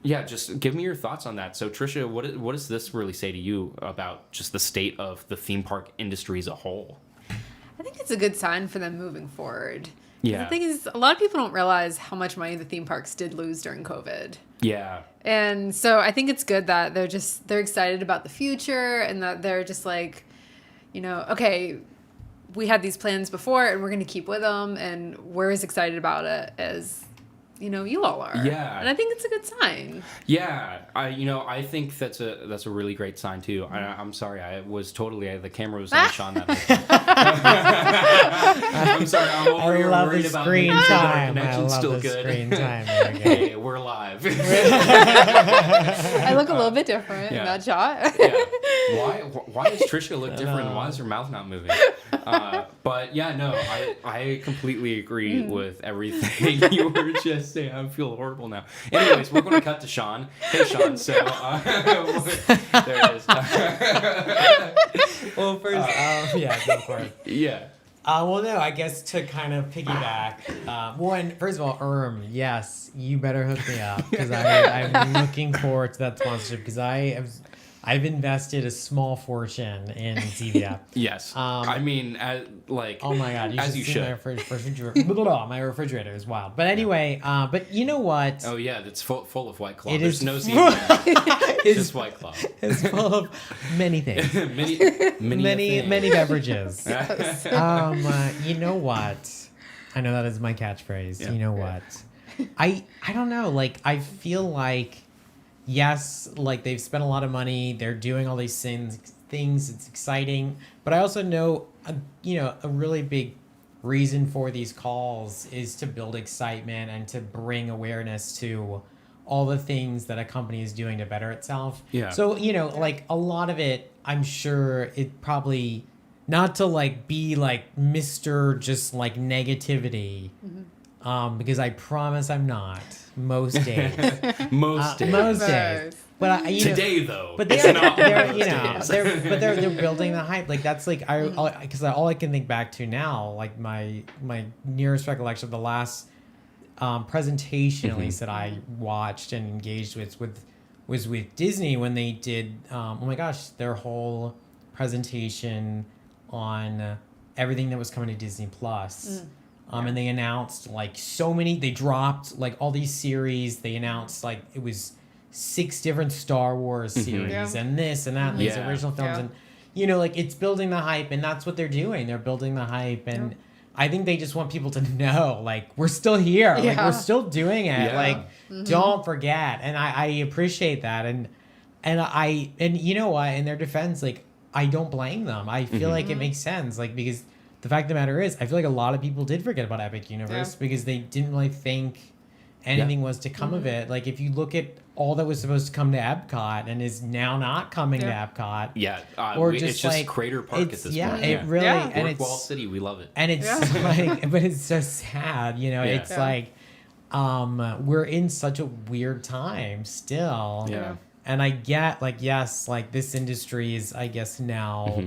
Yeah, just give me your thoughts on that. So, Tricia, what does this really say to you about just the state of the theme park industry as a whole? I think it's a good sign for them moving forward. Yeah. The thing is, a lot of people don't realize how much money the theme parks did lose during COVID. Yeah. And so I think it's good that they're excited about the future and that they're just like, okay, we had these plans before and we're going to keep with them and we're as excited about it as you all are. Yeah. And I think it's a good sign. Yeah. I think that's a really great sign too. I'm sorry. I was totally the camera was on Sean that night. I'm sorry. I'm over here worried about screen making sure that our time. I connection's love still the good. screen time. Hey, we're live. I look a little bit different in that shot. Yeah. Why does Tricia look different? Why is her mouth not moving? But yeah, no, I completely agree with everything you were just saying. I feel horrible now. Anyways, we're going to cut to Sean. Hey, Sean. So there it is. Well, first, yeah, go for it. Yeah. Well, no, I guess to kind of piggyback. First of all, yes, you better hook me up because I'm looking forward to that sponsorship because I've invested a small fortune in Zevia. Yes. I mean, oh my God, you as should you see should. my refrigerator. My refrigerator is wild. But anyway, but you know what? Oh yeah, it's full of White Claw. It There's is no Zevia. Just White Claw. It's full of many things. many beverages. You know what? I know that is my catchphrase. Yeah. You know what? I don't know. Like I feel like yes, like they've spent a lot of money. They're doing all these things. It's exciting, but I also know a really big reason for these calls is to build excitement and to bring awareness to all the things that a company is doing to better itself. Yeah. So, like a lot of it, I'm sure it probably not to like be like Mr. just like negativity. Because I promise I'm not most days. Most days. Most days. But today though. But it's they're not days. most days. they're building the hype. Like that's like because all I can think back to now, like my nearest recollection of the last presentation at least that I watched and engaged with was with Disney when they did oh my gosh, their whole presentation on everything that was coming to Disney Plus. And they announced like they dropped like all these series. They announced like it was 6 different Star Wars series and this and that and these original films and like it's building the hype and that's what they're doing. They're building the hype and I think they just want people to know like we're still here. Like we're still doing it. Yeah. Like don't forget. And I appreciate that and you know what, in their defense, like I don't blame them. I feel like it makes sense. Like because the fact of the matter is, I feel like a lot of people did forget about Epic Universe because they didn't really think anything was to come of it. Like, if you look at all that was supposed to come to Epcot and is now not coming to Epcot. Yeah. Or it's just like, Crater Park at this point. It really, and it's Walt City, we love it. And it's like, but it's so sad, it's like, we're in such a weird time still. Yeah. And I get like, yes, like this industry is, I guess now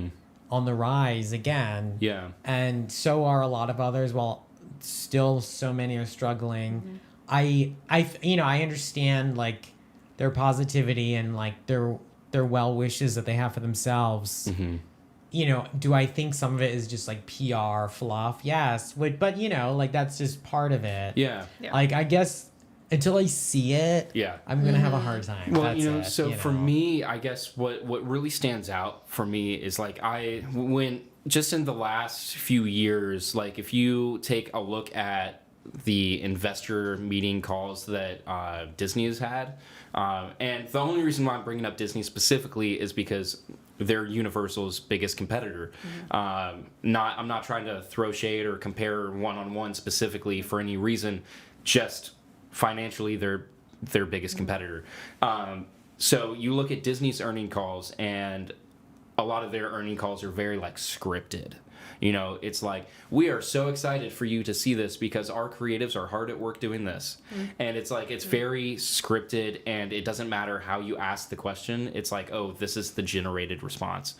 on the rise again. Yeah. And so are a lot of others, while still so many are struggling. I understand like their positivity and like their well wishes that they have for themselves. Do I think some of it is just like PR fluff? Yes, but like that's just part of it. Yeah. Like I guess until I see it, I'm gonna have a hard time. Well, That's for me, I guess what really stands out for me is like when just in the last few years, like if you take a look at the investor meeting calls that Disney has had, and the only reason why I'm bringing up Disney specifically is because they're Universal's biggest competitor. I'm not trying to throw shade or compare one-on-one specifically for any reason, just financially they're their biggest competitor. So you look at Disney's earning calls, and a lot of their earning calls are very like scripted. It's like, we are so excited for you to see this because our creatives are hard at work doing this. And it's like, it's very scripted, and it doesn't matter how you ask the question. It's like, oh, this is the generated response.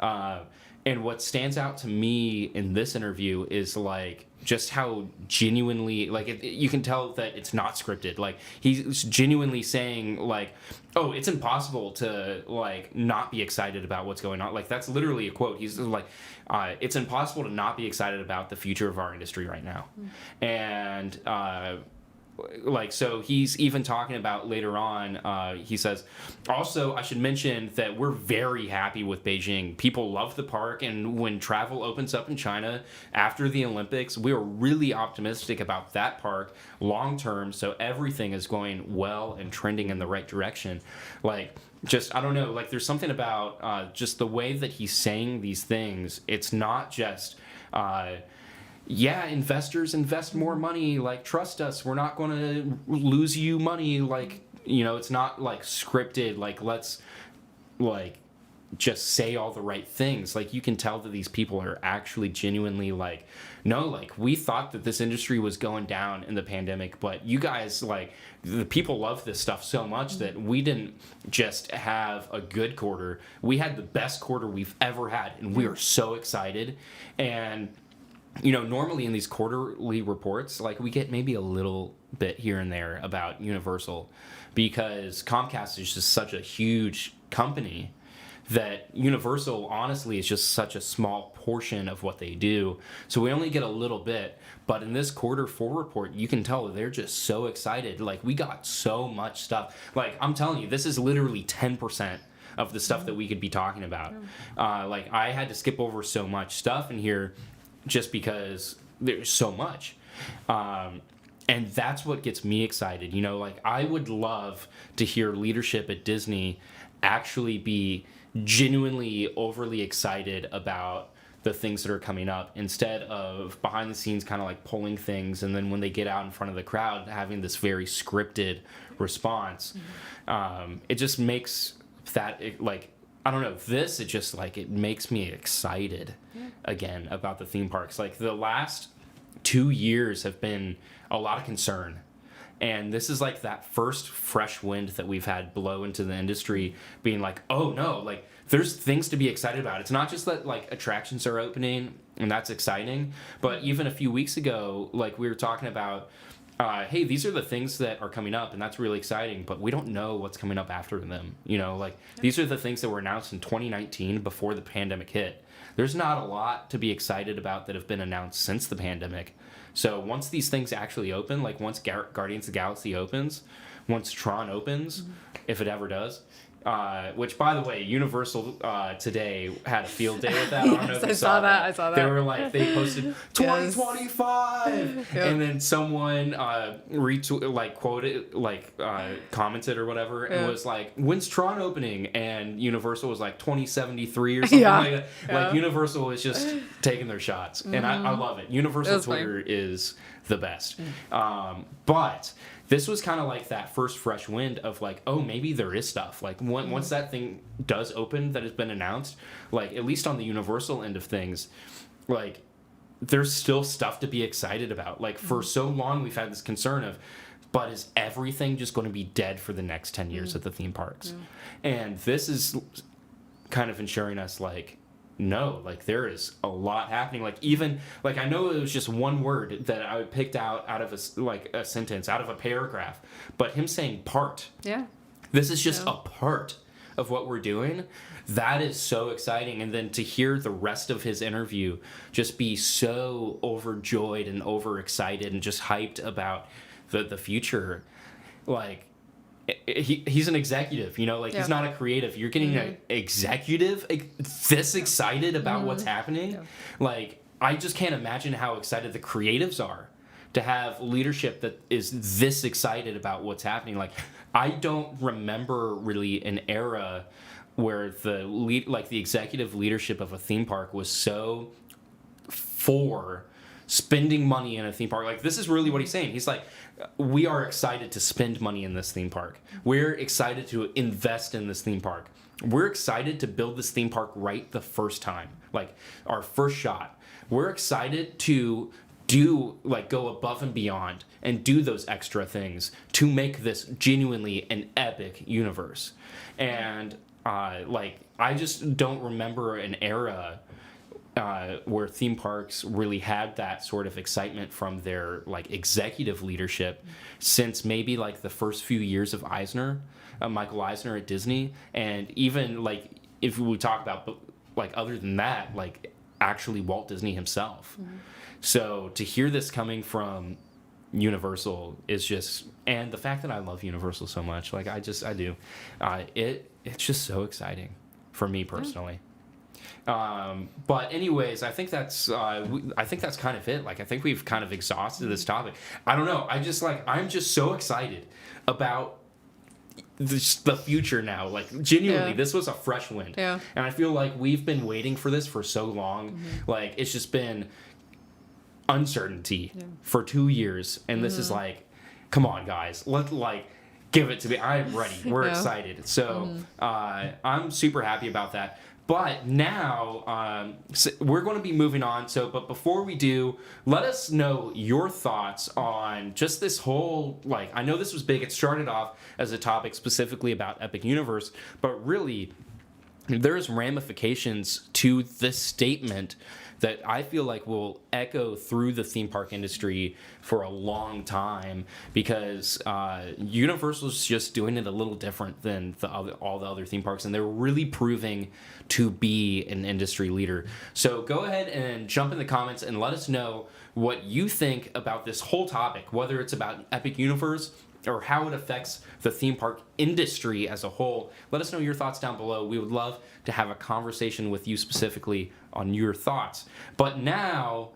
And what stands out to me in this interview is like just how genuinely, like you can tell that it's not scripted. Like he's genuinely saying like, oh, it's impossible to like not be excited about what's going on. Like that's literally a quote. He's like, it's impossible to not be excited about the future of our industry right now. And so he's even talking about later on, he says, also, I should mention that we're very happy with Beijing. People love the park, and when travel opens up in China after the Olympics, we are really optimistic about that park long term, so everything is going well and trending in the right direction. Like, just, I don't know, like there's something about just the way that he's saying these things. It's not just... yeah, investors invest more money, like, trust us, we're not going to lose you money, like, it's not, like, scripted, like, let's, like, just say all the right things. Like, you can tell that these people are actually genuinely, like, no, like, we thought that this industry was going down in the pandemic, but you guys, like, the people love this stuff so much that we didn't just have a good quarter, we had the best quarter we've ever had, and we are so excited. And normally in these quarterly reports, like we get maybe a little bit here and there about Universal, because Comcast is just such a huge company that Universal honestly is just such a small portion of what they do. So we only get a little bit. But in this quarter 4 report, you can tell they're just so excited. Like, we got so much stuff. Like, I'm telling you, this is literally 10% of the stuff that we could be talking about. Like, I had to skip over so much stuff in here just because there's so much. And that's what gets me excited. Like, I would love to hear leadership at Disney actually be genuinely overly excited about the things that are coming up, instead of behind the scenes kind of like pulling things, and then when they get out in front of the crowd having this very scripted response. It just makes that, like, I don't know, it just like, it makes me excited again about the theme parks. Like, the last 2 years have been a lot of concern, and this is like that first fresh wind that we've had blow into the industry, being like, oh no, like, there's things to be excited about. It's not just that like attractions are opening and that's exciting, but even a few weeks ago, like, we were talking about, hey, these are the things that are coming up, and that's really exciting, but we don't know what's coming up after them. Like, these are the things that were announced in 2019 before the pandemic hit. There's not a lot to be excited about that have been announced since the pandemic. So once these things actually open, like once Guardians of the Galaxy opens, once Tron opens, if it ever does, which, by the way, Universal today had a field day with that. I don't know if you saw that. I saw that. They were like, they posted 2025, and then someone commented or whatever, and was like, when's Tron opening? And Universal was like 2073 or something like that. Like, Universal was just taking their shots, and I love it. Universal Twitter is the best. But this was kind of like that first fresh wind of like, oh, maybe there is stuff. Like, once that thing does open that has been announced, like, at least on the Universal end of things, like, there's still stuff to be excited about. Like, for so long we've had this concern of, but is everything just going to be dead for the next 10 years at the theme parks? And this is kind of ensuring us, like, no, like there is a lot happening. Like even like I know it was just one word that I picked out of a sentence, out of a paragraph, but him saying part. Yeah. This is just a part of what we're doing. That is so exciting. And then to hear the rest of his interview just be so overjoyed and overexcited and just hyped about the future, like he's an executive, you know, like he's not a creative. You're getting an executive this excited about what's happening. Yeah. Like, I just can't imagine how excited the creatives are to have leadership that is this excited about what's happening. Like, I don't remember really an era where the executive leadership of a theme park was so for spending money in a theme park. Like, this is really what he's saying. He's like, we are excited to spend money in this theme park. We're excited to invest in this theme park. We're excited to build this theme park right the first time, like our first shot. We're excited to go above and beyond and do those extra things to make this genuinely an epic universe. And I just don't remember an era where theme parks really had that sort of excitement from their like executive leadership since maybe like the first few years of Michael Eisner at Disney. And even like if we talk about like other than that, like actually Walt Disney himself. So to hear this coming from Universal is just, and the fact that I love Universal so much, like I do, it's just so exciting for me personally. But anyways, I think that's kind of it. Like, I think we've kind of exhausted this topic. I don't know. I'm just so excited about the future now. Like, genuinely, this was a fresh wind. Yeah. And I feel like we've been waiting for this for so long. Like, it's just been uncertainty for 2 years. And this is like, come on, guys. Give it to me. I'm ready. We're excited. So, I'm super happy about that. But now, we're going to be moving on. But before we do, let us know your thoughts on just this whole, like, I know this was big. It started off as a topic specifically about Epic Universe, but really, there's ramifications to this statement that I feel like will echo through the theme park industry for a long time, because Universal's just doing it a little different than all the other theme parks, and they're really proving to be an industry leader. So go ahead and jump in the comments and let us know what you think about this whole topic, whether it's about Epic Universe or how it affects the theme park industry as a whole. Let us know your thoughts down below. We would love to have a conversation with you specifically on your thoughts. But now,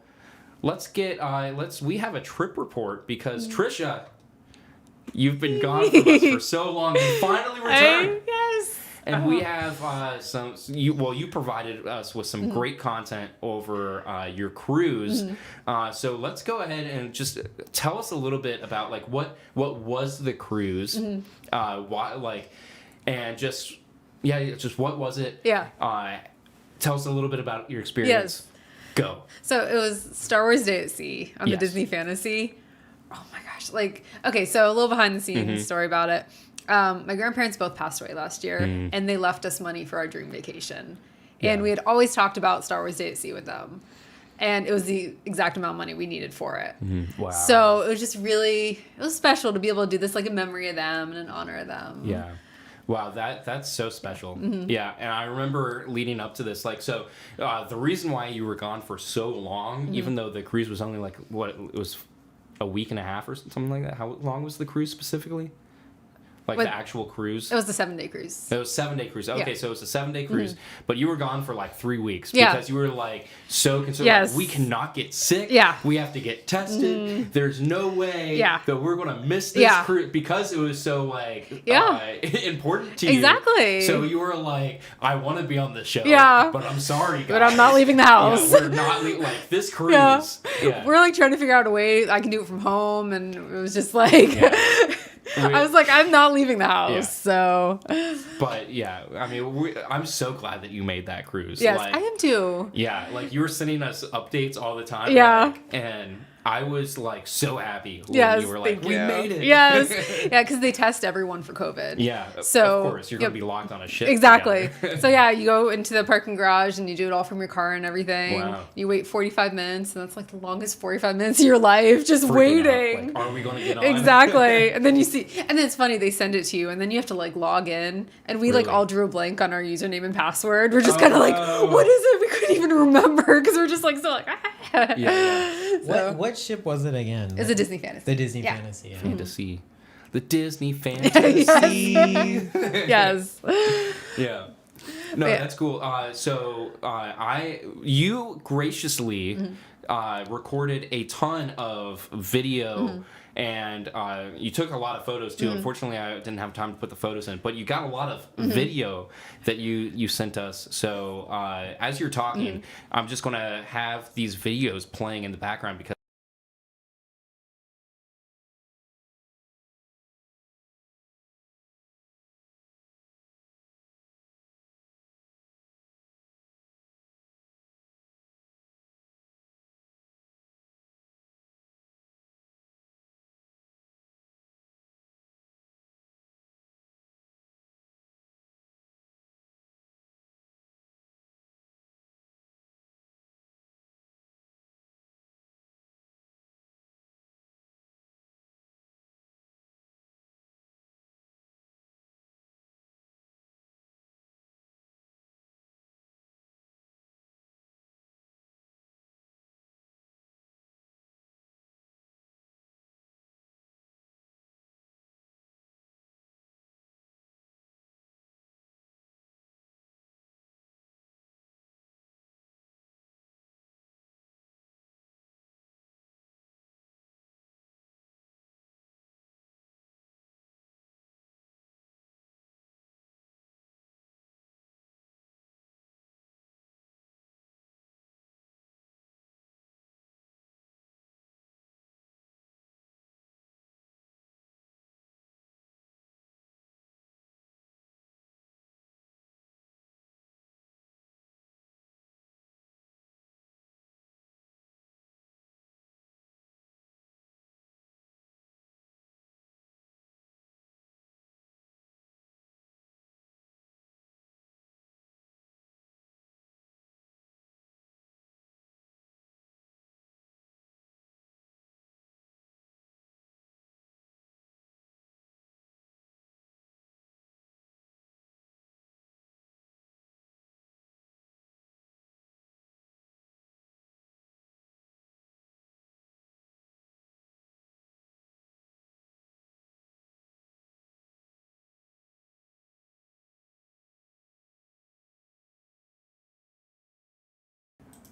we have a trip report, because Tricia, you've been gone from us for so long. You finally returned. Yes. And we have you provided us with some great content over your cruise. So let's go ahead and just tell us a little bit about like what was the cruise, why, and just what was it? Yeah. Tell us a little bit about your experience. Yes. Go. So it was Star Wars Day at Sea on the Disney Fantasy. Oh my gosh! Like, okay, so a little behind the scenes story about it. My grandparents both passed away last year, and they left us money for our dream vacation. And we had always talked about Star Wars Day at Sea with them. And it was the exact amount of money we needed for it. Wow. So it was just it was special to be able to do this like in memory of them and in honor of them. Yeah. Wow, that's so special. Yeah, and I remember leading up to this, the reason why you were gone for so long, even though the cruise was only it was a week and a half or something like that. How long was the cruise specifically? The actual cruise? It was the 7-day cruise. It was a 7-day cruise. Okay, so it was a 7-day cruise, but you were gone for 3 weeks because you were so concerned. Yes. We cannot get sick. Yeah. We have to get tested. There's no way that we're going to miss this cruise because it was so important to you. Exactly. So you were I want to be on the show. Yeah. But I'm sorry, guys. But I'm not leaving the house. Yeah, we're not this cruise. Yeah. We're trying to figure out a way I can do it from home, and it was just I was I'm not leaving the house, so. But yeah, I mean, I'm so glad that you made that cruise. Yes, I am too. Yeah, you were sending us updates all the time. Yeah. And I was like so happy when Yes, you were like, thank we you. made it. Yes. Yeah, because they test everyone for COVID. Yeah. So, of course, you're going to be locked on a ship. Exactly. together. So yeah, you go into the parking garage and you do it all from your car and everything. Wow. You wait 45 minutes, and that's like the longest 45 minutes of your life, just Freaking out, waiting. like, are we going to get on? Exactly. And then you see, and then it's funny, they send it to you, and then you have to like log in, and we like Really? all drew a blank on our username and password. We're just kind of like, no. what is it? We couldn't even remember because we're just like so like. Yeah. So, What ship was it again? it's a Disney fantasy. The Disney Yeah. fantasy. Yeah. Fantasy. The Disney fantasy. Yes. Yeah. No, Yeah. that's cool. You graciously recorded a ton of video, and you took a lot of photos too. Unfortunately, I didn't have time to put the photos in, but you got a lot of video that you sent us. So as you're talking, I'm just gonna have these videos playing in the background because.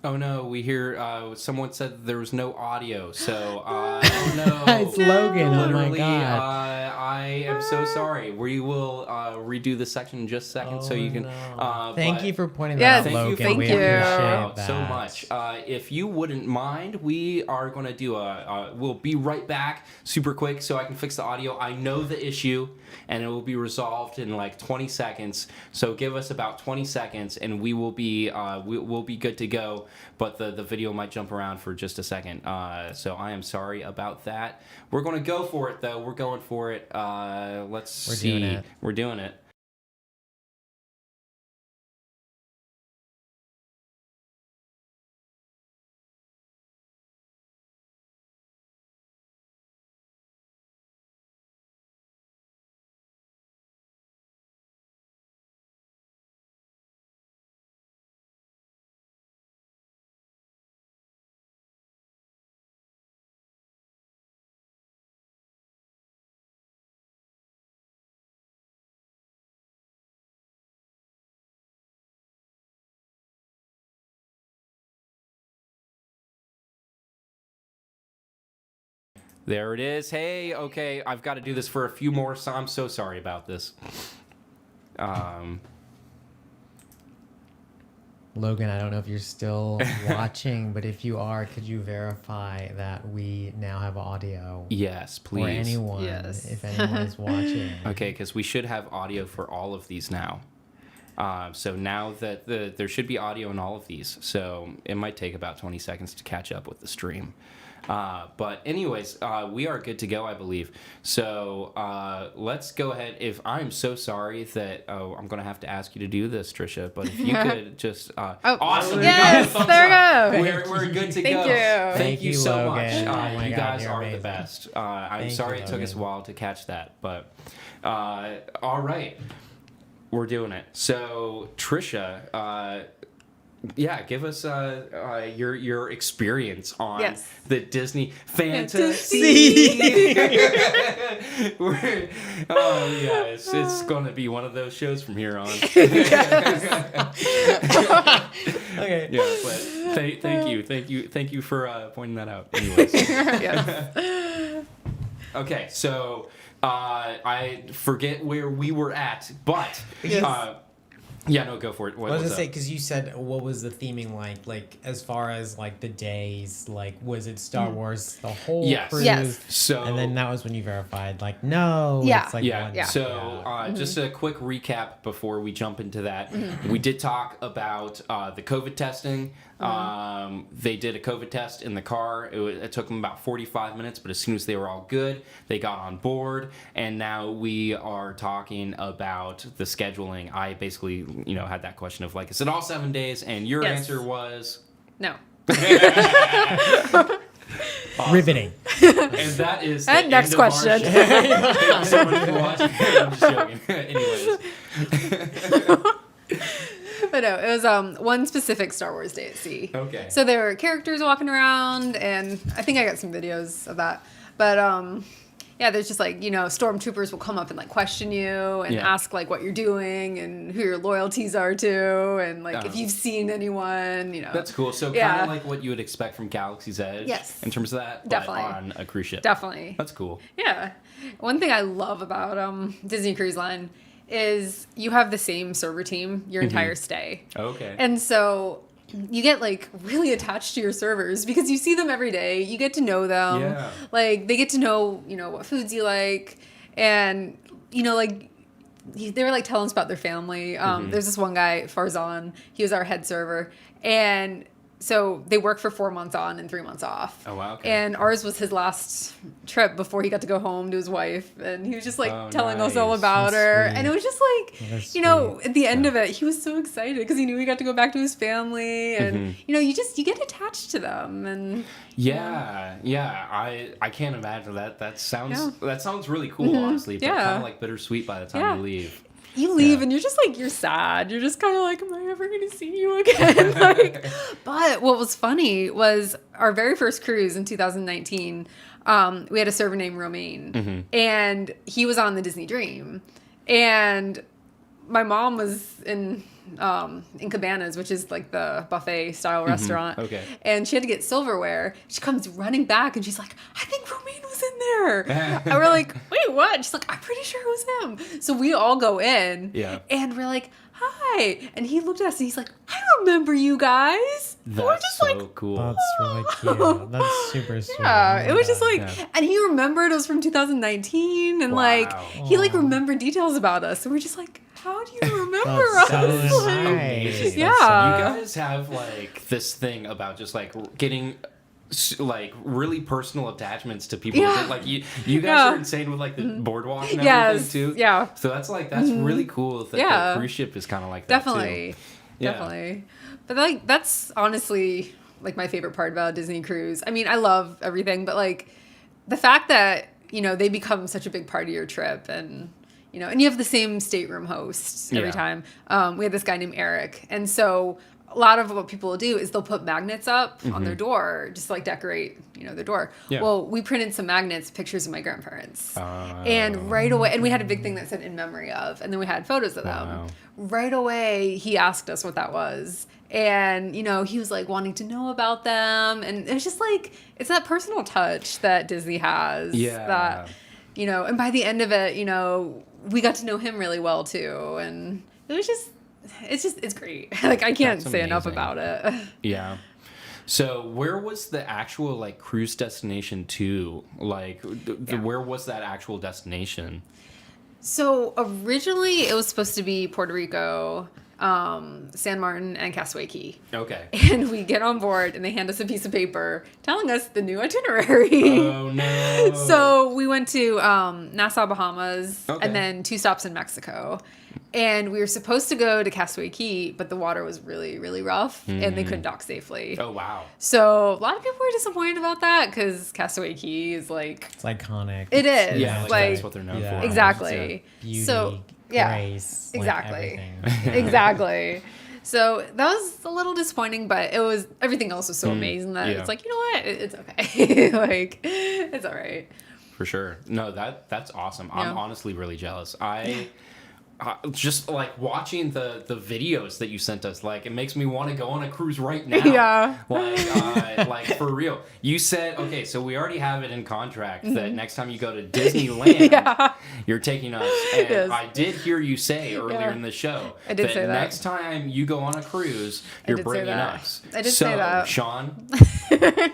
Oh no, we hear someone said there was no audio, so oh no. It's Logan. Oh my Literally, god. I am so sorry. We will redo this section in just a second so you can. Thank but you for pointing Yeah, that out, thank you, Logan. thank we you. appreciate that so much. If you wouldn't mind, we are going to do we'll be right back super quick so I can fix the audio. I know the issue and it will be resolved in like 20 seconds. So give us about 20 seconds and we will be we'll be good to go. But the video might jump around for just a second. So I am sorry about that. We're going to go for it though. We're going for it. Let's see. doing it. We're doing it. There it is. Hey, okay, I've got to do this for a few more, so I'm so sorry about this. Logan, I don't know if you're still watching, but if you are, could you verify that we now have audio? Yes, please. Or anyone, Yes. if anyone is watching. Okay, because we should have audio for all of these now. So now that there should be audio in all of these, so it might take about 20 seconds to catch up with the stream. But anyways, we are good to go, I believe. So let's go ahead. I'm so sorry that I'm going to have to ask you to do this, Tricia, but if you could just... awesome. Yes, you there got we a thumbs up. We're good to Thank go. you. Thank you so Logan. much. Oh my You God, guys you're are the amazing. best. I'm Thank sorry you, it took us a Logan. while to catch that, but all right. We're doing it. So, Tricia... yeah, give us your experience on the Disney fantasy. It's going to be one of those shows from here on. Okay. Yeah, but thank you for pointing that out. Anyways, Yes. okay, so I forget where we were at, but Yes. yeah, no, go for it. I was gonna say, because you said, what was the theming like? Like, as far as like the days, like, was it Star Wars the whole cruise? Yes. So, And then that was when you verified, like, no, Yeah. it's like yeah. one. So, just a quick recap before we jump into that. We did talk about the COVID testing. They did a COVID test in the car. It took them about 45 minutes, but as soon as they were all good, they got on board. And now we are talking about the scheduling. I basically, had that question of like, is it all 7 days? And your answer was No. awesome. Riveting. And that is the And next end of our question. show. Thank you so much for watching. I'm just joking. Anyways. But no, it was one specific Star Wars day at sea. Okay. So there were characters walking around, and I think I got some videos of that. But yeah, there's just like, stormtroopers will come up and like question you and ask like what you're doing and who your loyalties are to, and like if you've seen anyone, That's cool. So kind of like what you would expect from Galaxy's Edge. Yes. In terms of that. Definitely. But on a cruise ship. Definitely. That's cool. Yeah. One thing I love about Disney Cruise Line is you have the same server team your entire stay. Okay. And so you get like really attached to your servers because you see them every day. You get to know them. Yeah. Like they get to know, what foods you like. And, like they were like telling us about their family. There's this one guy, Farzan. He was our head server. And so they work for 4 months on and 3 months off. Oh, wow. Okay. And ours was his last trip before he got to go home to his wife. And he was just like telling us all nice. about That's her. sweet. And it was just like, That's at the end of it, he was so excited because he knew he got to go back to his family. And, you get attached to them. And Yeah. I can't imagine that. That sounds really cool, honestly. But Yeah. kind of like bittersweet by the time you leave. you leave and you're just like, you're sad. You're just kind of like, am I ever going to see you again? But what was funny was our very first cruise in 2019, we had a server named Romaine, and he was on the Disney Dream. And my mom was in Cabanas, which is like the buffet style restaurant. Okay. And she had to get silverware. She comes running back and she's like, I think Romaine was in there. And we're like, wait, what? She's like, I'm pretty sure it was him. So we all go in. Yeah. And we're like, hi. And he looked at us and he's like, I remember you guys. That's we're just so like, cool. That's really cute. That's super sweet. yeah, it was just like, Yeah. and he remembered it was from 2019, and like he like remembered details about us, and we're just like, how do you remember That's us? so Like, nice. yeah. You guys have like this thing about just like getting like really personal attachments to people. Yeah. Like you guys are insane with like the boardwalk and Yes, everything too. yeah. So that's really cool that Yeah. the cruise ship is kind of like that Definitely, too. Yeah. definitely. But like that's honestly like my favorite part about a Disney cruise. I mean, I love everything, but like the fact that they become such a big part of your trip, and and you have the same stateroom host every time. We had this guy named Eric, and so a lot of what people will do is they'll put magnets up on their door, just to, like decorate, their door. Yeah. Well, we printed some magnets, pictures of my grandparents, and right away, and we had a big thing that said "in memory of," and then we had photos of them. Wow. Right away, he asked us what that was, and he was like wanting to know about them, and it was just like it's that personal touch that Disney has. Yeah. That and by the end of it, we got to know him really well too, and it was just. It's great. Like I can't That's say enough amazing. about it. Yeah. So where was the actual like cruise destination to? Like where was that actual destination? So originally it was supposed to be Puerto Rico, San Martin, and Castaway Cay. Okay. And we get on board, and they hand us a piece of paper telling us the new itinerary. Oh, no. So we went to Nassau, Bahamas, Okay. and then 2 stops in Mexico. And we were supposed to go to Castaway Cay, but the water was really, really rough, and they couldn't dock safely. Oh, wow. So a lot of people were disappointed about that because Castaway Cay is like... It's iconic. It is. Yeah, like that's what they're known yeah. for. Exactly. Beauty, So, yeah, grace, exactly. Like everything. Exactly. So that was a little disappointing, but it was everything else was so amazing that Yeah. it's like, you know what? It's okay. Like, it's all right. For sure. No, that's awesome. Yeah. I'm honestly really jealous. Just like watching the videos that you sent us, like it makes me want to go on a cruise right now. Yeah. Like for real. You said, okay, so we already have it in contract that next time you go to Disneyland, Yeah. you're taking us. And Yes. I did hear you say earlier Yeah. in the show I did say that. next time you go on a cruise, you're did say bringing that. us. I did so, say that. Sean,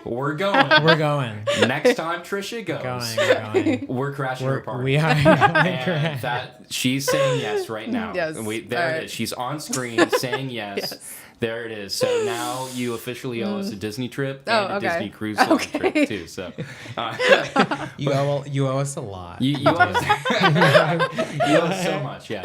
we're going. We're going. Next time Tricia goes, Going. we're crashing her party. We are. And that she's saying yes right now. Yes. There All it right. is. She's on screen saying yes. Yes. There it is. So now you officially owe us a Disney trip Oh, and a okay. Disney cruise line Okay. trip too. So You owe us a lot. you owe us, you owe us so much. Yeah.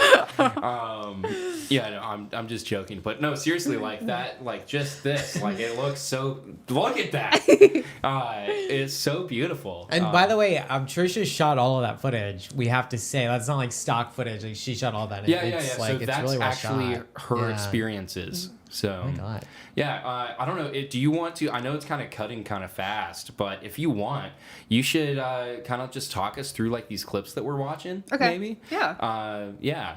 Yeah. No, I'm just joking, but no, seriously, like that, like just this, like it looks so. Look at that. It's so beautiful. And by the way, Tricia shot all of that footage. We have to say that's not like stock footage. Like she shot all that. Yeah. It's So like it's that's really well actually shot. her Yeah. experiences. So. Oh my god. Yeah, I don't know. Do you want to? I know it's kind of cutting kind of fast, but if you want, you should kind of just talk us through like these clips that we're watching. Okay. Maybe. Yeah. Yeah.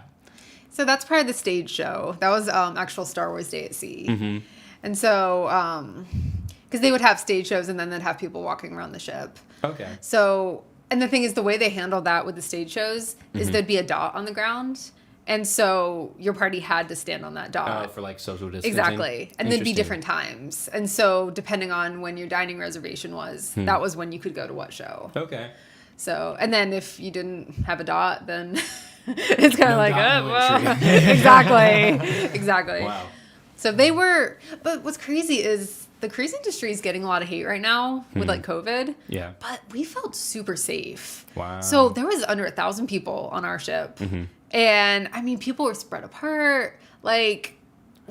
So that's part of the stage show. That was actual Star Wars Day at Sea. Mm-hmm. And so, because they would have stage shows and then they'd have people walking around the ship. Okay. So, and the thing is, the way they handled that with the stage shows is there'd be a dot on the ground. And so your party had to stand on that dot. For like social distancing. Exactly. And there'd be Interesting. different times. And so depending on when your dining reservation was, that was when you could go to what show. Okay. So, and then if you didn't have a dot, then it's kind of No like, dot, oh, no well, entry. exactly. Wow. So they were, but what's crazy is the cruise industry is getting a lot of hate right now with like COVID. Yeah. But we felt super safe. Wow. So there was under 1,000 people on our ship. And I mean, people were spread apart. Like,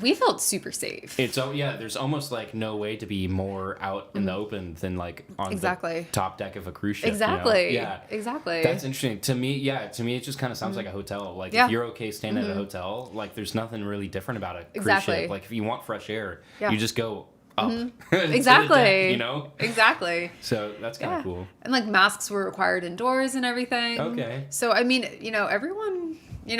we felt super safe. There's almost like no way to be more out in the open than like on Exactly. the top deck of a cruise ship. Exactly. You know? Yeah. Exactly. That's interesting. To me, it just kind of sounds like a hotel. Like Yeah. if you're okay staying at a hotel, like there's nothing really different about a cruise Exactly. ship. Like if you want fresh air, Yeah. you just go up. to the Exactly. deck, you know? Exactly. So that's kind of cool. And like masks were required indoors and everything. Okay. So, I mean, everyone, See,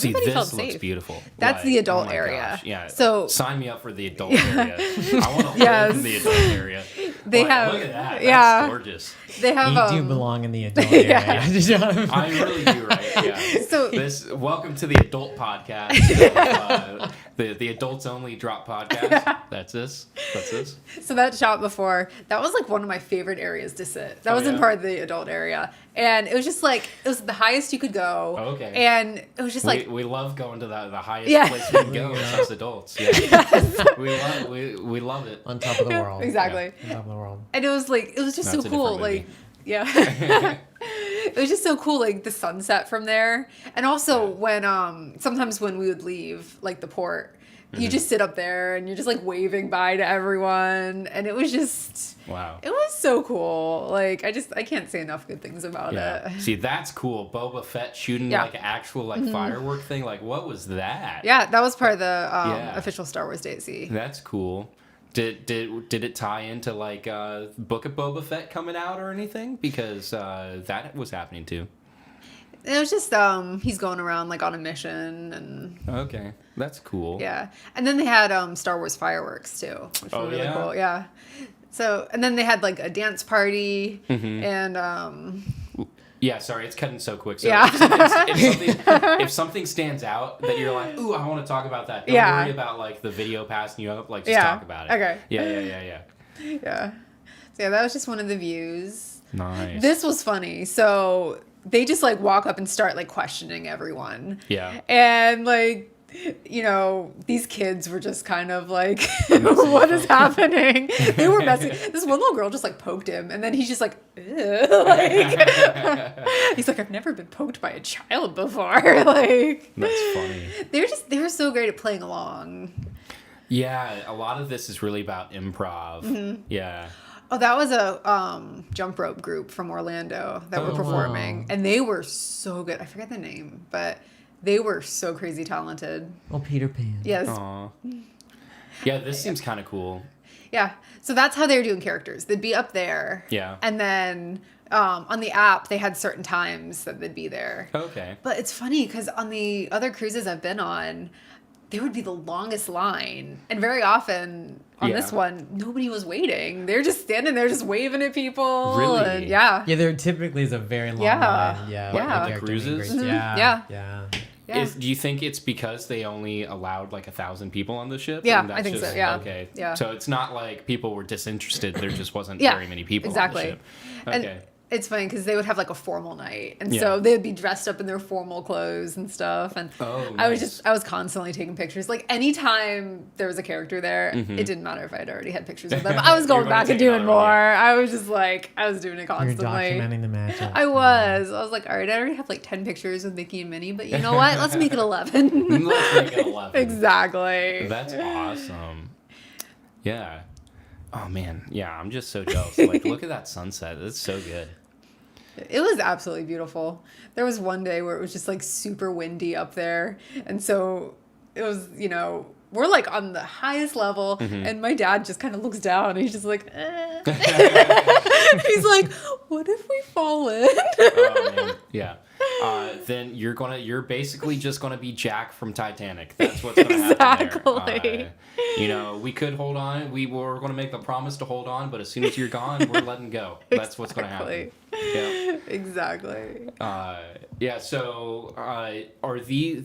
everybody this felt looks safe. beautiful. That's the adult oh my area. gosh, yeah. So- sign me up for the adult area. I want to live Yes. in the adult area. They Like, have- look at that. yeah. That's gorgeous. They have, You do belong in the adult area. Yeah. I really do, right? Yeah. So- Welcome to the adult podcast. The adults only drop podcast. That's this. So that shot before, that was like one of my favorite areas to sit. That Oh, was in yeah? part of the adult area. And it was just like, it was the highest you could go. Oh, okay. And it was just like, We love going to the highest Yeah. place we can go as adults. Yeah. We love it. On top of the world. exactly. On top of the world. And it was like, it was just That's so a cool. different Like, yeah. It was just so cool, like the sunset from there. And also when, sometimes when we would leave, like the port, you just sit up there and you're just like waving bye to everyone. And it was just, Wow. it was so cool. Like, I can't say enough good things about Yeah. it. See, that's cool. Boba Fett shooting Yeah. like an actual like firework thing. Like, what was that? Yeah, that was part of the Yeah. official Star Wars Day at Sea. That's cool. Did it tie into like Book of Boba Fett coming out or anything? Because that was happening too. It was just he's going around like on a mission and Okay, that's cool. yeah. And then they had Star Wars fireworks too, which Oh, was really yeah? cool. Yeah. So and then they had like a dance party Mm-hmm. and Yeah, sorry, it's cutting so quick. So Yeah. if something stands out that you're like, ooh, I want to talk about that. Don't Yeah. worry about like the video passing you up. Like, just Yeah. talk about it. Okay. Yeah. yeah. So yeah, that was just one of the views. Nice. This was funny. So they just like walk up and start like questioning everyone. Yeah. And like you know, these kids were just kind of like, what is happening? They were messy. This one little girl just like poked him, and then he's just like, like he's like, I've never been poked by a child before. Like, that's funny. They were so great at playing along. Yeah, a lot of this is really about improv. Yeah. Oh, that was a jump rope group from Orlando that were performing, wow. and they were so good. I forget the name, but they were so crazy talented. Oh, Peter Pan. Yes. Aw. Yeah, this seems kind of cool. Yeah. So that's how they were doing characters. They'd be up there. Yeah. And then on the app, they had certain times that they'd be there. Okay. But it's funny because on the other cruises I've been on, there would be the longest line. And very often on this one, nobody was waiting. They're just standing there just waving at people. Really? And yeah. Yeah, there typically is a very long Yeah. line. Yeah. What, with the character cruises? meet and greets. Mhm. Yeah. Yeah. Yeah. Yeah. Do you think it's because they only allowed like 1,000 people on the ship? Yeah, And that's I think so, just- yeah. Okay. Yeah. So it's not like people were disinterested. There just wasn't Yeah, very many people exactly. on the ship. And Okay. it's funny because they would have like a formal night, and Yeah. so they'd be dressed up in their formal clothes and stuff. And Oh, I was nice. I was constantly taking pictures. Like anytime there was a character there, Mm-hmm. it didn't matter if I had already had pictures of them. I was You're going gonna back and take doing another more. one, I was just like, I was doing it You're constantly. documenting the magic. I was like, all right, I already have like 10 pictures with Mickey and Minnie, but you know what? Let's make it 11. Let's make it 11. Exactly. That's awesome. Yeah. Oh man. Yeah, I'm just so jealous. Like, look at that sunset. It's so good. It was absolutely beautiful. There was one day where it was just like super windy up there. And so it was, you know, we're like on the highest level, and my dad just kind of looks down and he's just like, eh. He's like, what if we fall in? Oh man. Yeah. Then you're basically just gonna be Jack from Titanic. That's what's gonna happen there. Exactly. You know, we could hold on. We were gonna make the promise to hold on, but as soon as you're gone, we're letting go. That's what's gonna happen. Yeah. Exactly. Yeah. So,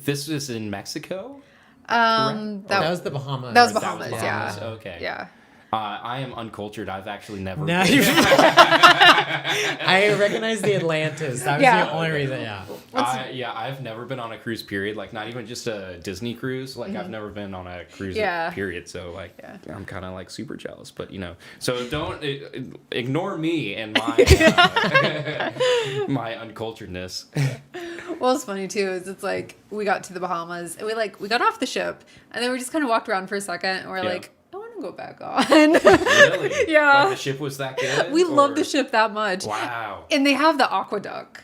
this is in Mexico? That was the Bahamas. That was That Bahamas, was yeah. Bahamas, okay. Yeah. I am uncultured. I've actually never. No, been. I recognize the Atlantis. That was Yeah. the only reason. Yeah. I've never been on a cruise. Period. Like not even just a Disney cruise. Like I've never been on a cruise. Yeah. Period. So like Yeah. I'm kind of like super jealous. But you know, so don't ignore me and my my unculturedness. Well, it's funny too. Is it's like we got to the Bahamas and we got off the ship and then we just kind of walked around for a second and we're Yeah. like, I want to go back on. Really? Yeah. Like the ship was that good. We love or- the ship that much. Wow. And they have the aqueduct,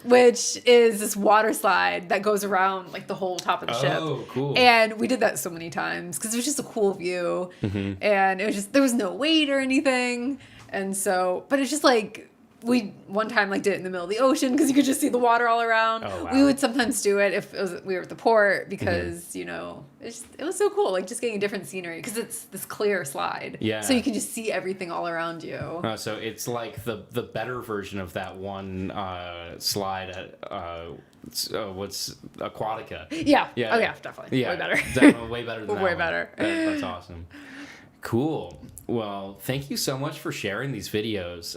which is this water slide that goes around like the whole top of the ship. Oh, cool. And we did that so many times because it was just a cool view. Mm-hmm. And it was just, there was no wait or anything. And so, but it's just like, we one time like did it in the middle of the ocean because you could just see the water all around. Oh, wow. We would sometimes do it if we were at the port because you know it was so cool, like just getting a different scenery because it's this clear slide. Yeah. So you can just see everything all around you. So it's like the better version of that one slide at what's Aquatica. Yeah. Yeah. Oh yeah, definitely. Yeah, Way better. Definitely way better than that Way one. better. That's awesome. Cool. Well, thank you so much for sharing these videos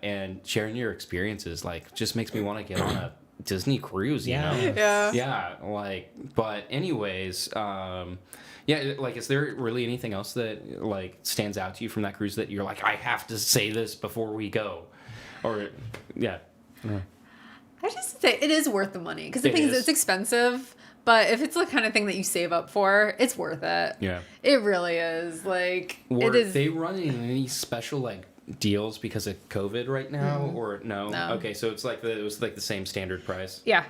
and sharing your experiences. Like, just makes me want to get on a Disney cruise. You know? Yeah. Yeah. Like, but anyways, yeah. Like, is there really anything else that like stands out to you from that cruise that you're like, I have to say this before we go, or yeah. I just say it is worth the money because the thing is is. it's expensive, but if it's the kind of thing that you save up for, it's worth it. Yeah. It really is. Like Were it is. they running any special like deals because of COVID right now, or no? No. Okay, so it was like the same standard price. Yeah.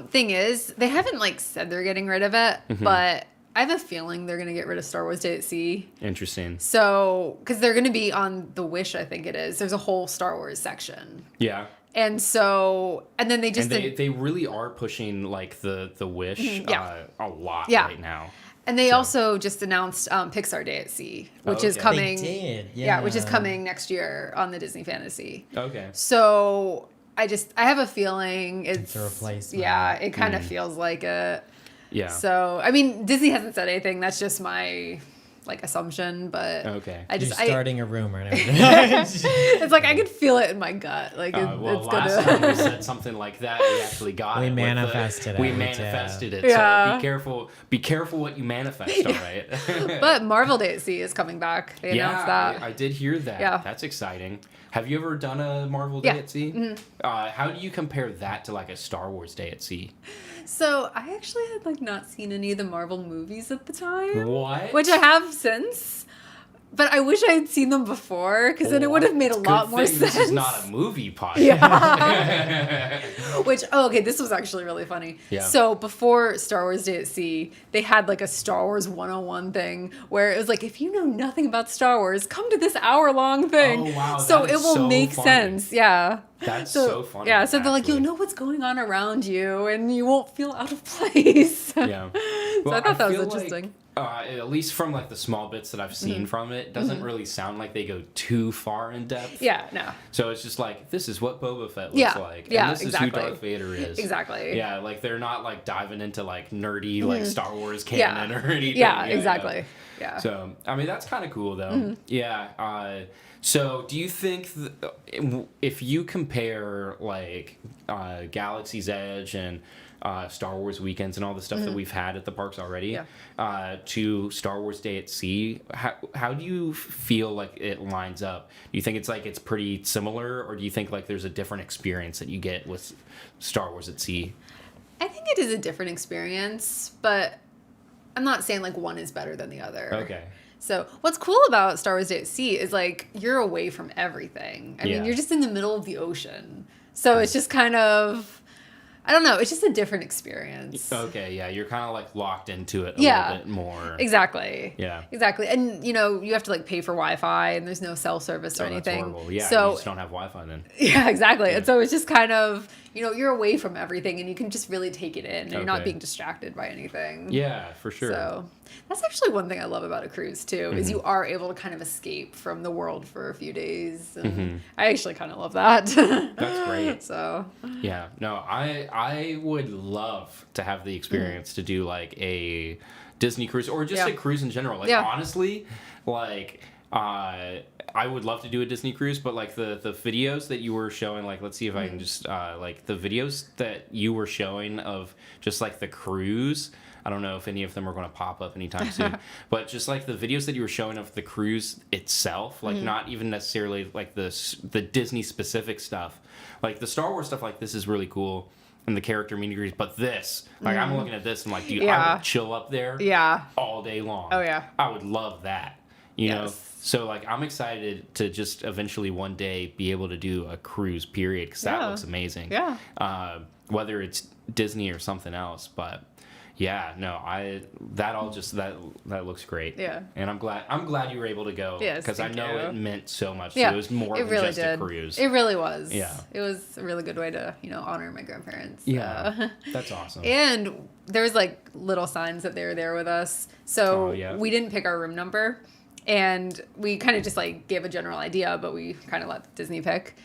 Thing is, they haven't like said they're getting rid of it, but I have a feeling they're gonna get rid of Star Wars Day at Sea. Interesting. So, because they're gonna be on the Wish, I think it is. There's a whole Star Wars section, Yeah. and so, and then they just And they really are pushing like the Wish Yeah. a lot Yeah. right now. and they also just announced Pixar Day at Sea, which is okay. coming. They did. Yeah, which is coming next year on the Disney Fantasy. Okay. So I have a feeling it's a replacement. Yeah, it kind of feels like it. Yeah. So I mean, Disney hasn't said anything. That's just my like assumption, but Okay. I You're just starting a rumor. And everything. it's like I could feel it in my gut. Like Well, it's last time we said something like that, we actually got We it. manifested We it, manifested it. Yeah. So be careful. Be careful what you manifest. All right. But Marvel Day at Sea is coming back. They announced that. I did hear that. Yeah. That's exciting. Have you ever done a Marvel Day Yeah. at Sea? Mm-hmm. How do you compare that to like a Star Wars Day at Sea? So I actually had like not seen any of the Marvel movies at the time. What? Which I have since. But I wish I had seen them before, because then it would have made a lot more sense. This is not a movie podcast. Yeah. Which, okay, this was actually really funny. Yeah. So before Star Wars Day at Sea, they had like a Star Wars 101 thing where it was like, if you know nothing about Star Wars, come to this hour-long thing. Oh, wow, so that it is will so make funny. sense. Yeah. That's so funny. Yeah, so they're like, you'll actually. know what's going on around you, and you won't feel out of place. Yeah. So I thought that was feel interesting. Like, at least from like the small bits that I've seen from it, doesn't really sound like they go too far in depth. Yeah, no. So it's just like, this is what Boba Fett looks Yeah, like. yeah, And this exactly. is who Darth Vader is. Exactly. Yeah, like they're not like diving into like nerdy like Star Wars Yeah. canon or anything. Yeah, exactly. Yeah. So I mean that's kind of cool though. Yeah. So do you think if you compare like Galaxy's Edge and Star Wars weekends and all the stuff that we've had at the parks already to Star Wars Day at Sea, how do you feel like it lines up? Do you think it's pretty similar, or do you think like there's a different experience that you get with Star Wars at Sea? I think it is a different experience, but I'm not saying like one is better than the other. Okay. So what's cool about Star Wars Day at Sea is like you're away from everything. I Yeah. mean, you're just in the middle of the ocean. So it's just kind of, I don't know, it's just a different experience. Okay, yeah, you're kind of like locked into it a Yeah. little bit more. Exactly. Yeah. Exactly. And you know, you have to like pay for Wi-Fi and there's no cell service or Oh, that's anything. horrible. Yeah, So you just don't have Wi-Fi then. yeah, exactly. And so it's just kind of, you know, you're away from everything and you can just really take it in and you're not Okay. being distracted by anything. Yeah, for sure. So that's actually one thing I love about a cruise too, is you are able to kind of escape from the world for a few days. And I actually kind of love that. That's great. So Yeah, no, I would love to have the experience to do like a Disney cruise or just Yeah. a cruise in general. Like Yeah. honestly, like I would love to do a Disney cruise, but like the videos that you were showing, like let's see if I can just like the videos that you were showing of just like the cruise. I don't know if any of them are going to pop up anytime soon, but just like the videos that you were showing of the cruise itself, like not even necessarily like the Disney specific stuff, like the Star Wars stuff. Like this is really cool, and the character meet and greets. But this, like I'm looking at this, and like, dude, I Yeah. would chill up there, yeah. all day long. Oh, yeah. I would love that. You know, Yes. so like I'm excited to just eventually one day be able to do a cruise period because that Yeah. looks amazing. Yeah. Whether it's Disney or something else, but yeah, no, that looks great. Yeah. And I'm glad you were able to go. Yes, because I thank know you. it meant so much. Yeah. It was more It than really just did. a cruise. It really was. Yeah. It was a really good way to, you know, honor my grandparents. Yeah, that's awesome. And there was like little signs that they were there with us. So Oh, yeah. we didn't pick our room number. And we kind of just like gave a general idea, but we kind of let Disney pick.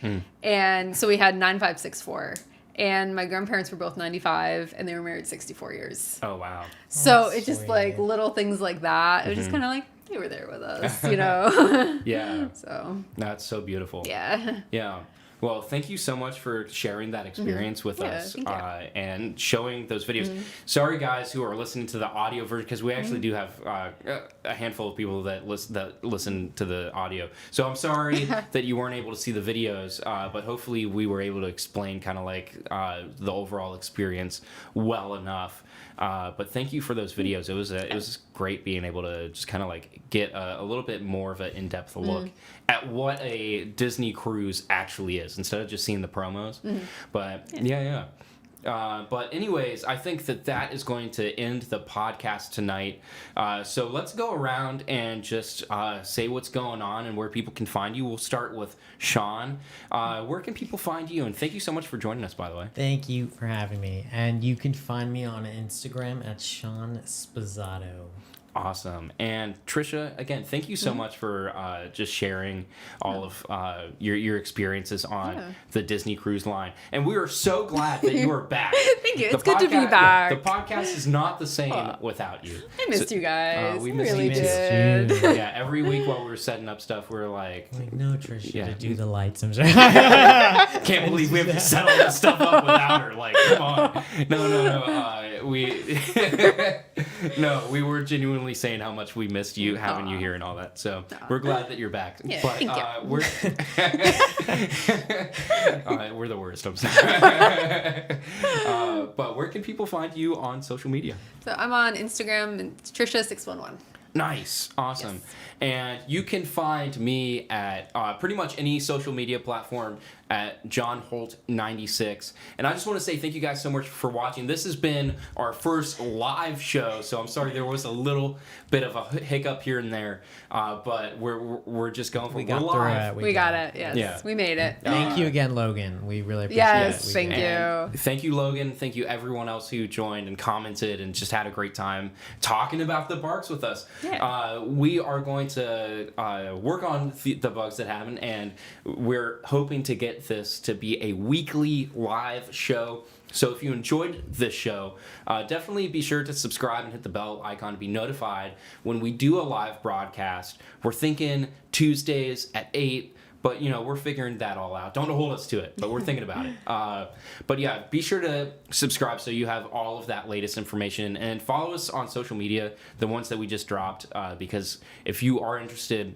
And so we had 9564. And my grandparents were both 95 and they were married 64 years. Oh wow. So that's it's just sweet. like little things like that. It was just kind of like they were there with us, you know? Yeah, So that's so beautiful. yeah. Yeah. Well, thank you so much for sharing that experience with Yeah, us thank you. and showing those videos. Sorry, guys, who are listening to the audio version, because we actually do have a handful of people that listen to the audio. So I'm sorry that you weren't able to see the videos, but hopefully we were able to explain kind of like the overall experience well enough. But thank you for those videos. It was great being able to just kind of like get a little bit more of an in-depth look at what a Disney cruise actually is instead of just seeing the promos. But yeah. But anyways, I think that is going to end the podcast tonight. So let's go around and just say what's going on and where people can find you. We'll start with Sean. Where can people find you? And thank you so much for joining us, by the way. Thank you for having me. And you can find me on Instagram at Sean Spazzato. Awesome. And Tricia, again, thank you so much for just sharing all of your experiences on the Disney Cruise Line. And we are so glad that you are back. Thank you. It's good to be back. The podcast is not the same without you. I missed you guys. We I missed really you too. did. Yeah, every week while we were setting up stuff, we were like, no, Tricia, Yeah. to do the lights. I'm sure. can't believe we have to set all this stuff up without her. Like, come on. No. We were genuinely saying how much we missed you, having you here and all that. So we're glad that you're back. Yeah, but thank you. we're the worst. I'm sorry. But where can people find you on social media? So I'm on Instagram, and it's Tricia611. Nice. Awesome. Yes. And you can find me at pretty much any social media platform at John Holt 96. And I just want to say thank you guys so much for watching. This has been our first live show, so I'm sorry there was a little bit of a hiccup here and there, but we're just going for We got we're through live. it. We got it. Yes. Yeah. We made it. Thank you again, Logan. We really appreciate Yes, it. thank you. And thank you, Logan. Thank you, everyone else who joined and commented and just had a great time talking about the parks with us. Yeah. We are going to work on the bugs that happen, and we're hoping to get this to be a weekly live show. So if you enjoyed this show, definitely be sure to subscribe and hit the bell icon to be notified when we do a live broadcast. We're thinking Tuesdays at 8. But, we're figuring that all out. Don't hold us to it, but we're thinking about it. But, yeah, be sure to subscribe so you have all of that latest information. And follow us on social media, the ones that we just dropped, because if you are interested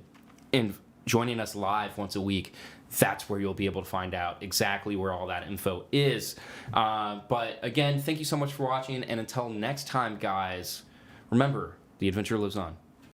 in joining us live once a week, that's where you'll be able to find out exactly where all that info is. But, again, thank you so much for watching. And until next time, guys, remember, the adventure lives on.